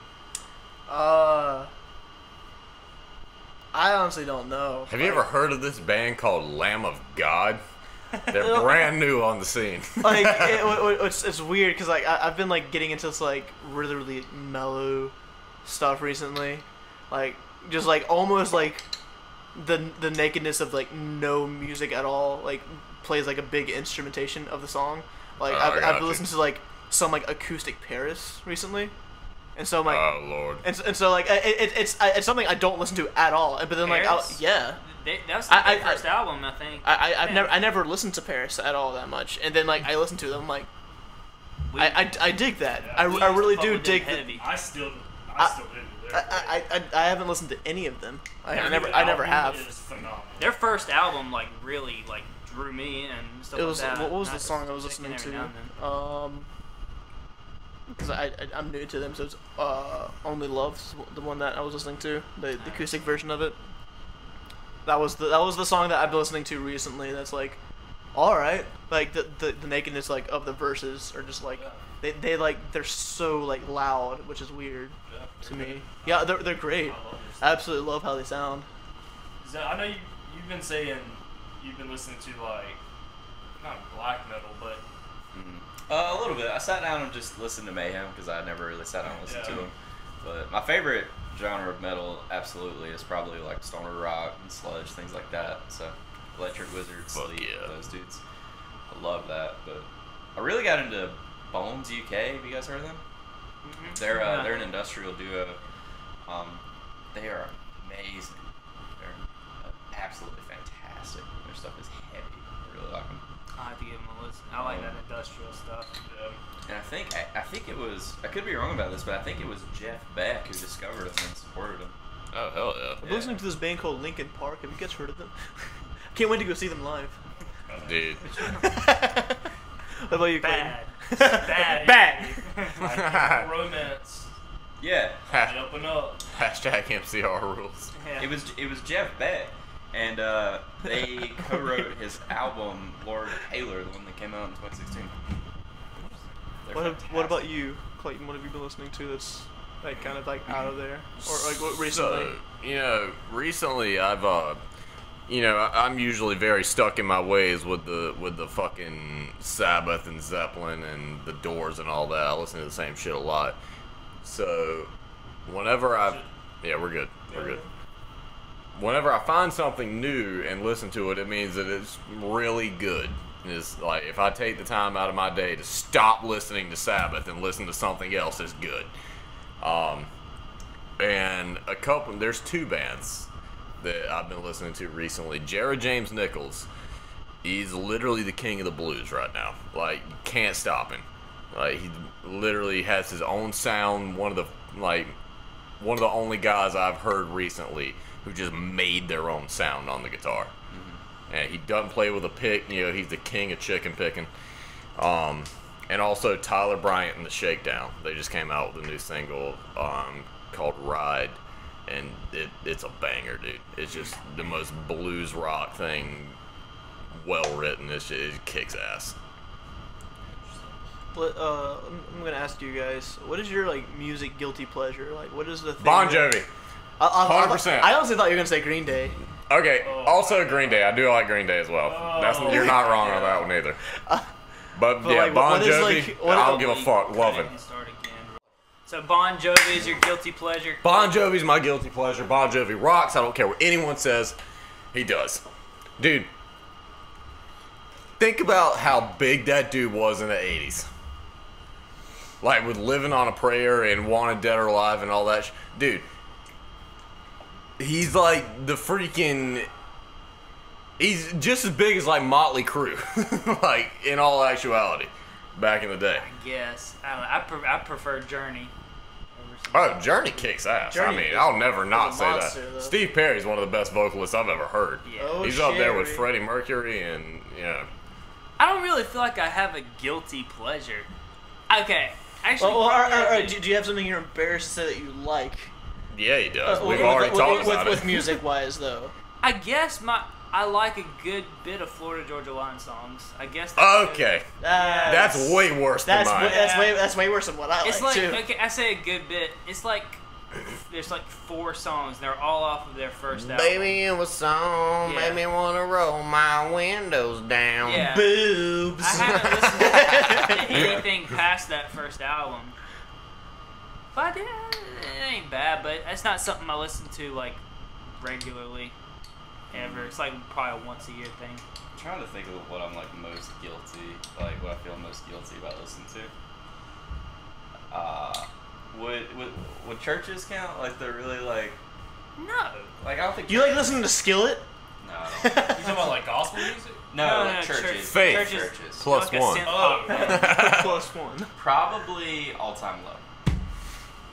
I honestly don't know. Have you ever heard of this band called Lamb of God? They're brand new on the scene. Like it's weird because like I've been like getting into this like really mellow stuff recently, like just like almost like the nakedness of like no music at all like plays like a big instrumentation of the song. Like I've been listening to like some like acoustic Paris recently, and so I'm like Oh Lord. and so like it's something I don't listen to at all. But then like Paris? yeah. That's their I- first album, I think. I never listened to Paris at all that much, and then like I listened to them like I dig that. Yeah, I really fuck do with them dig. heavy. I still do. I haven't listened to any of them. I Their never new never album have. is phenomenal. Their first album, like, really, like, drew me in and stuff It was like that. what was And the song I was just listening every to? now and then. Because I'm new to them, so it's Only Love's the one that I was listening to, the acoustic version of it. That was the song that I've been listening to recently. That's like, all right, like the nakedness like of the verses are just like they like they're so like loud, which is weird to me. Yeah, they're great. I love your stuff. I absolutely love how they sound. I know you've been saying you've been listening to like not black metal, but A little bit. I sat down and just listened to Mayhem because I never really sat down and listened to them. But my favorite genre of metal, absolutely, is probably like stoner rock and sludge, things like that. So, Electric Wizard, Fuck Sleep, yeah. those dudes. I love that. But I really got into Bones UK. Have you guys heard of them? They're an industrial duo. They are amazing. They're absolutely fantastic. Their stuff is heavy. I really like them. I'll have to give them a listen. I like that industrial stuff. And I think it was, I could be wrong about this, but I think it was Jeff Beck who discovered them and supported them. Oh hell yeah. I'm listening to this band called Linkin Park. Have you guys heard of them? Can't wait to go see them live. Dude. What about you, Clayton? Bad. Bad. like romance. Yeah, They open up. Hashtag MCR rules. Yeah. it was Jeff Beck, and they co-wrote his album Lord Taylor, the one that came out in 2016. They're What fantastic. about you, Clayton? What have you been listening to that's like kind of like out of there, or like what recently? So, recently I've I'm usually very stuck in my ways with the fucking Sabbath and Zeppelin and the Doors and all that. I listen to the same shit a lot. So whenever we're good. Whenever I find something new and listen to it, it means that it's really good. It's like if I take the time out of my day to stop listening to Sabbath and listen to something else, it's good. And there's two bands that I've been listening to recently. Jared James Nichols, he's literally the king of the blues right now. Like, you can't stop him. Like, he literally has his own sound. One of the only guys I've heard recently who just made their own sound on the guitar. And he doesn't play with a pick. He's the king of chicken picking. And also Tyler Bryant and the Shakedown. They just came out with a new single called Ride. and it's a banger, dude. It's just the most blues rock thing, well written. It kicks ass. I'm gonna ask you guys, what is your like music guilty pleasure? Like, what is the thing? Bon Jovi. 100%. I honestly thought you were gonna say Green Day. Okay, also Green Day. I do like Green Day as well. You're not wrong on that one either. But yeah, like, Bon what is, Jovi, like, what I is- don't give a fuck. Love him. So Bon Jovi is your guilty pleasure. Bon Jovi's my guilty pleasure. Bon Jovi rocks. I don't care what anyone says. He does. Dude, think about how big that dude was in the 80s. Like, with Living on a Prayer and Wanted Dead or Alive and all that dude, he's like the freaking... He's just as big as, like, Motley Crue. Like, in all actuality. Back in the day. I guess. I don't know. I prefer Journey. Oh, Journey kicks ass. Journey I mean, is- I'll never not is a say monster, that. though. Steve Perry's one of the best vocalists I've ever heard. Yeah. Oh, He's up there with Sherry. Freddie Mercury and, you know. I don't really feel like I have a guilty pleasure. Okay. Actually, Well, probably I do. do you have something you're embarrassed to say that you like? Yeah, he does. We've with- already with, talked with, about with it. music wise though. I guess I like a good bit of Florida Georgia Line songs. I guess. That's Okay. That's That's way worse than that's mine. that's way worse than what I It's like like too. okay, I say a good bit. It's like there's like 4 songs. They're all off of their first album. Baby, it was song, Yeah. made me want to roll my windows down. Yeah. Boobs. I haven't listened to anything past that first album. But it ain't bad, but it's not something I listen to like regularly ever. It's like probably a once a year thing. I'm trying to think of what I'm like most guilty, like what I feel most guilty about listening to. Would churches count? Like they're really like No. I don't think You like listening to Skillet? No, I don't. You talking about like gospel music? No, No, like church. churches. Faith. Churches. Plus Like a one. synth Oh, pop. Plus one. Probably all time low.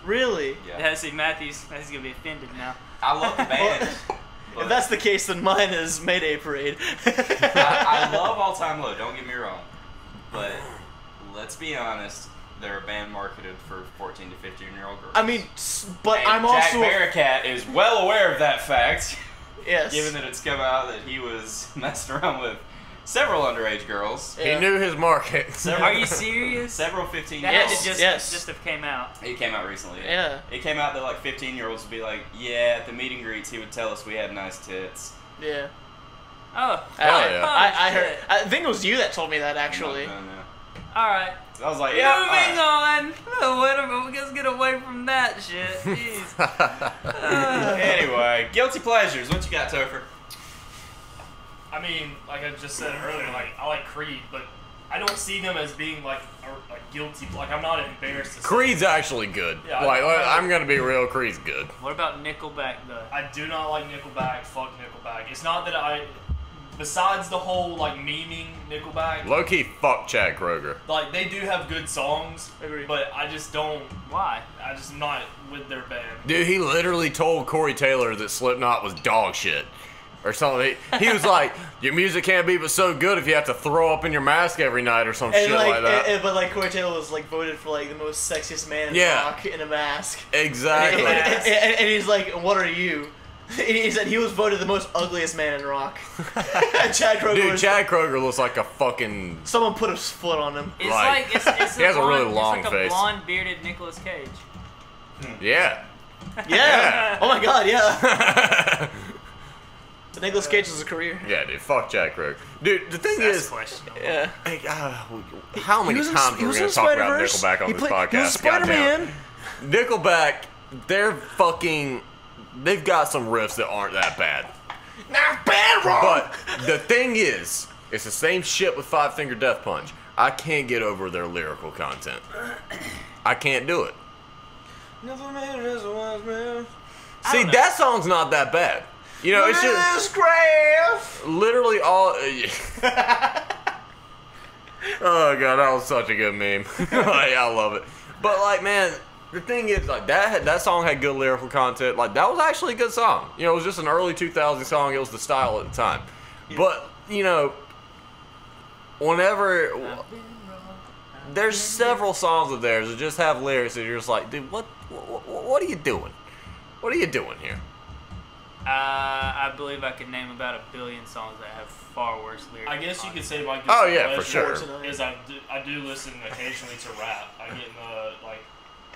Really? Yeah. Yeah, see, Matthew's gonna be offended now. I love the band. If but that's the case, then mine is Mayday Parade. I love all time low. Don't get me wrong, but let's be honest. They're a band marketed for 14 to 15-year-old girls. I mean, but And I'm Jack also Barricat is well aware of that fact, yes. given that it's come out that he was messing around with several underage girls. Yeah. He knew his market. Are you serious? Several 15 That year had olds. to just Yes. have came out. It came out recently. Yeah. It came out that like 15-year-olds would be like, yeah, at the meet and greets he would tell us we had nice tits. Yeah. Oh, Hell yeah. I heard. shit. I think it was you that told me that actually. No. All right. I was like, yeah. all Moving right. on. Oh, wait a minute. Let's get away from that shit. Jeez. Anyway, guilty pleasures. What you got, Topher? I mean, like I just said earlier, like I like Creed, but I don't see them as being like a guilty. Like I'm not embarrassed to say. Creed's actually good. Yeah, like, I- I'm gonna be real. Creed's good. What about Nickelback though? I do not like Nickelback. Fuck Nickelback. It's not that I. Besides the whole like memeing Nickelback, Low key, fuck Chad Kroger. like they do have good songs, Agree. but I just don't. Why? I just am not with their band. Dude, he literally told Corey Taylor that Slipknot was dog shit. Or something. He was like, your music can't be but so good if you have to throw up in your mask every night or some And shit like that. but like Corey Taylor was like voted for like the most sexiest man in Yeah. rock in a mask. Exactly. And he's like, what are you? And he said he was voted the most ugliest man in rock. Chad Kroger Dude, was, Chad Kroger looks like a fucking... someone put his foot on him. It's Like, like it's he has a really blonde- long it's like face. a blonde bearded Nicolas Cage. Yeah. Yeah. Oh my god, yeah. The Nicolas Cage is a career. Yeah, dude, fuck Chad Kroger. Dude, the thing That's is... questionable. Yeah. Hey, how many times are we going to talk about Nickelback on this podcast? He was Spider-Man. Goddamn. Nickelback, they're fucking... They've got some riffs that aren't that bad. Not bad, wrong. But the thing is, it's the same shit with Five Finger Death Punch. I can't get over their lyrical content. I can't do it. Never made it as a wise man. See, know. that song's not that bad. You know, it's just This graph. literally all... Oh, God, that was such a good meme. Like, I love it. But, like, man... The thing is, like, that song had good lyrical content. Like, that was actually a good song. You know, it was just an early 2000s song. It was the style at the time. But, you know, whenever... There's several songs of theirs that just have lyrics that you're just like, dude, what are you doing? What are you doing here? I believe I could name about 1 billion songs that have far worse lyrics. I guess you could say my Oh, yeah, for sure. Is I do listen occasionally to rap. I get in like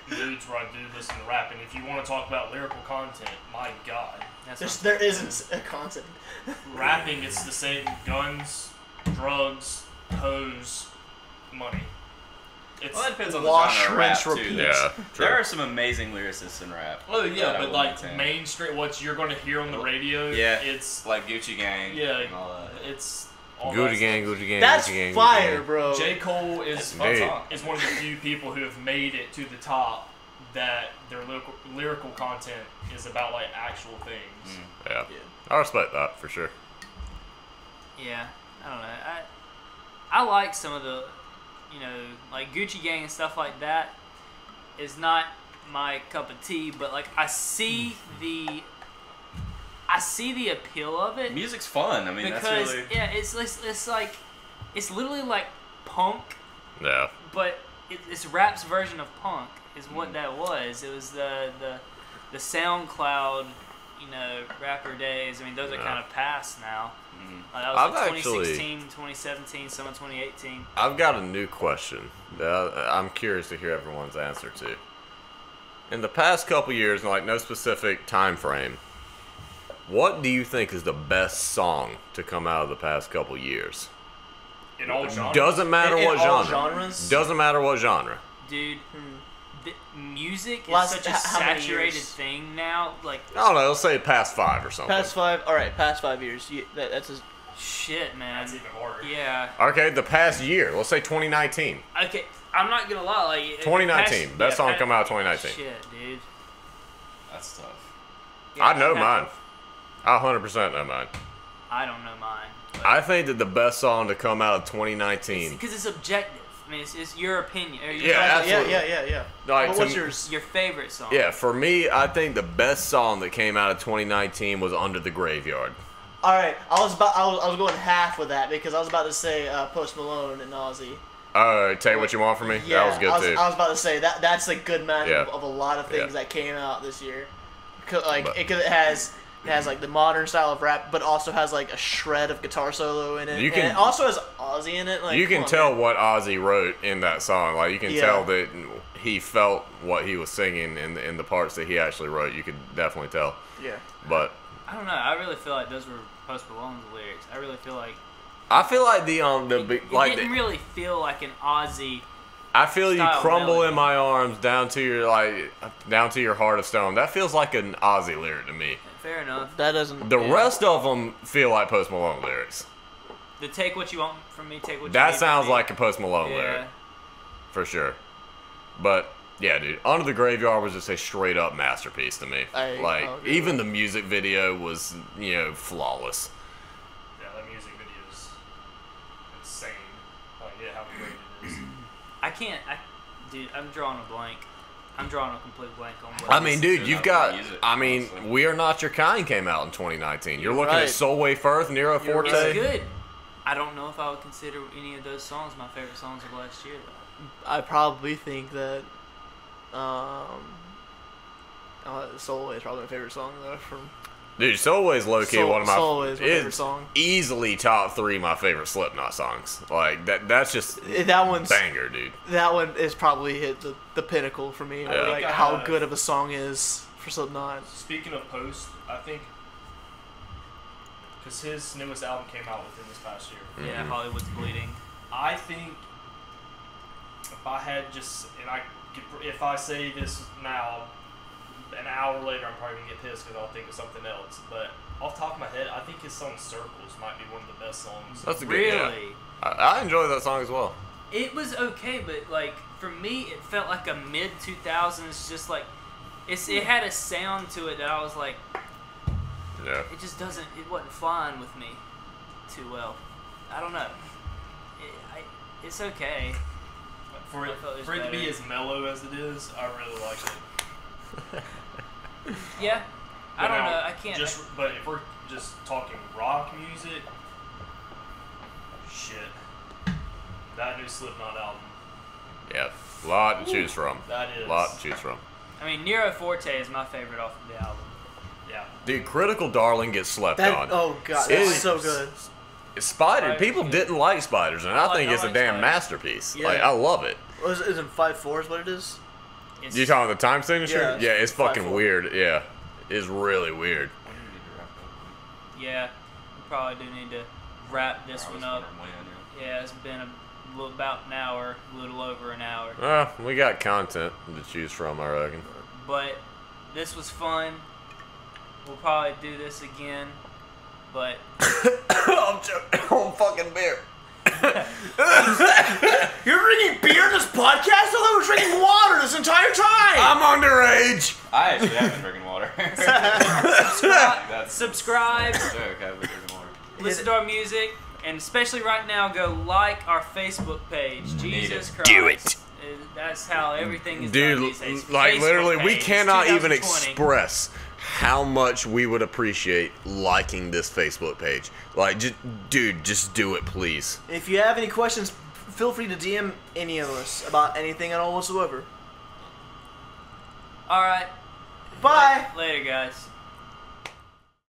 moods where I do listen to rap, and if you want to talk about lyrical content, my God, There isn't a concept. rapping it's the same: guns, drugs, hoes, money. It's Well, that depends on the wash, genre of rap, rinse, too. repeat. Yeah, true. There are some amazing lyricists in rap. oh yeah, that I but will like maintain. mainstream, what you're going to hear on the radio, Yeah. it's Like Gucci Gang. yeah, And all that. it's all Gucci that gang, stuff. Gucci gang, That's Gucci gang. fire, Gucci gang. bro. J. Cole is Fun Hey. song. is one of the few people who have made it to the top that their lyrical content is about like actual things. Yeah. I respect that for sure. Yeah, I don't know. I like some of the, like Gucci Gang and stuff like that is not my cup of tea, but like I see the appeal of it Music's fun. I mean, because that's really. yeah, it's like it's literally like punk, Yeah. but it's rap's version of punk is what that was. It was the SoundCloud, rapper days. I mean, those are Yeah. kind of past now. That I've was like actually- 2016, 2017, some of 2018. I've got a new question that I'm curious to hear everyone's answer to. In the past couple years, like no specific time frame, what do you think is the best song to come out of the past couple years? In all genres. Doesn't matter In what all genre. genres? Doesn't matter what genre. Dude, the music is Last- such a how many saturated years? thing now. Like, I don't know. Let's say past 5 or something. Past 5. All right, past 5 years. That's a, shit, man. That's even harder. Yeah. Okay, the past year. Let's say 2019. Okay, I'm not gonna lie. Like 2019. past- Best yeah, song pa- come out of 2019. Shit, dude. That's tough. Yeah, I know pa- mine. I 100% know mine. I don't know mine. I think that the best song to come out of 2019. Because it's objective. I mean, it's your opinion. Or your, Yeah, absolutely. yeah. Like, But to what's m- yours? your favorite song. Yeah, for me, I think the best song that came out of 2019 was Under the Graveyard. All right, I was going half with that because I was about to say Post Malone and Ozzy. Take What You Want From Me? Yeah, That was good too. I was about to say that's a good match Yeah. of a lot of things Yeah. that came out this year. Like But- it has like the modern style of rap, but also has like a shred of guitar solo in it. You can- and it also has Ozzy in it. Like You come can on, tell man. what Ozzy wrote in that song. Like you can Yeah. tell that he felt what he was singing in the parts that he actually wrote. You could definitely tell. Yeah. But I don't know. I really feel like those were Post Malone's lyrics. I really feel like I feel like it didn't really feel like an Ozzy. I feel you style crumble melody. in my arms down to your heart of stone. That feels like an Ozzy lyric to me. Fair enough. That doesn't. The rest of them feel like Post Malone lyrics. The take what you want from me, take what you That need from sounds me. like a Post Malone lyric. Yeah. For sure. But yeah, dude, Under the Graveyard was just a straight up masterpiece to me. I'll agree Even the music video was, flawless. Yeah, that music video is insane. Like, yeah, how great it is. Dude, I'm drawing a blank. I'm drawing a complete blank on what. I mean, dude, They're you've not got. gonna use it, I mean, honestly. We Are Not Your Kind came out in 2019. You're You're looking right. at Soulway Firth, Nero You're Forte. right. It's good. I don't know if I would consider any of those songs my favorite songs of last year, though. I probably think that. Soul is probably my favorite song though. From Dude, Soulway's low key one of my. Soul is my favorite it's song. Easily top 3 my favorite Slipknot songs. Like that's just That one's banger, dude. that one is probably hit the pinnacle for me. Yeah. Like how good of a song is for Slipknot. Speaking of Post, I think because his newest album came out within this past year. Yeah, Hollywood's Bleeding. I think if I had just if I say this now, an hour later I'm probably gonna get pissed because I'll think of something else. But off the top of my head, I think his song "Circles" might be one of the best songs. That's a good. Really? Yeah. I enjoy that song as well. It was okay, but like for me, it felt like a mid 2000s. Just like it had a sound to it that I was like, Yeah. it just doesn't. It wasn't flying with me too well. I don't know. It's okay. For it, I felt it was for it to be better. as mellow as it is, I really like it. Yeah. I But don't now, know. I can't. But if we're just talking rock music, shit, that new Slipknot album, Yeah. Lot to choose from. that is Lot to choose from. I mean, Nero Forte is my favorite off of the album. Yeah. Dude, Critical Darling gets slept on. Oh god, It that's is- so good. Spider. People didn't like Spiders, and I think I it's a like damn Spiders. masterpiece. Yeah. Like, I love it. Isn't 5/4 is what it is? It's, You talking the time signature? Yeah, it's fucking 5/4. weird. Yeah, it's really weird. When do we need to wrap up? Yeah, we probably do need to wrap this one up. Yeah, it's been about an hour, a little over an hour. We got content to choose from, I reckon. But this was fun. We'll probably do this again. But I'm joking. I'm fucking beer. You're drinking beer in this podcast? I thought we were drinking water this entire time! I'm underage. I actually have been drinking water. subscribe, That's a joke. I've been drinking water. listen to our music, and especially right now, go like our Facebook page. Jesus Christ. Do it. That's how everything is done Dude, these days. like Facebook literally, we page, cannot even 2020. express how much we would appreciate liking this Facebook page. Like, dude, just do it, please. If you have any questions, feel free to DM any of us about anything at all whatsoever. All right. Bye! Later, guys.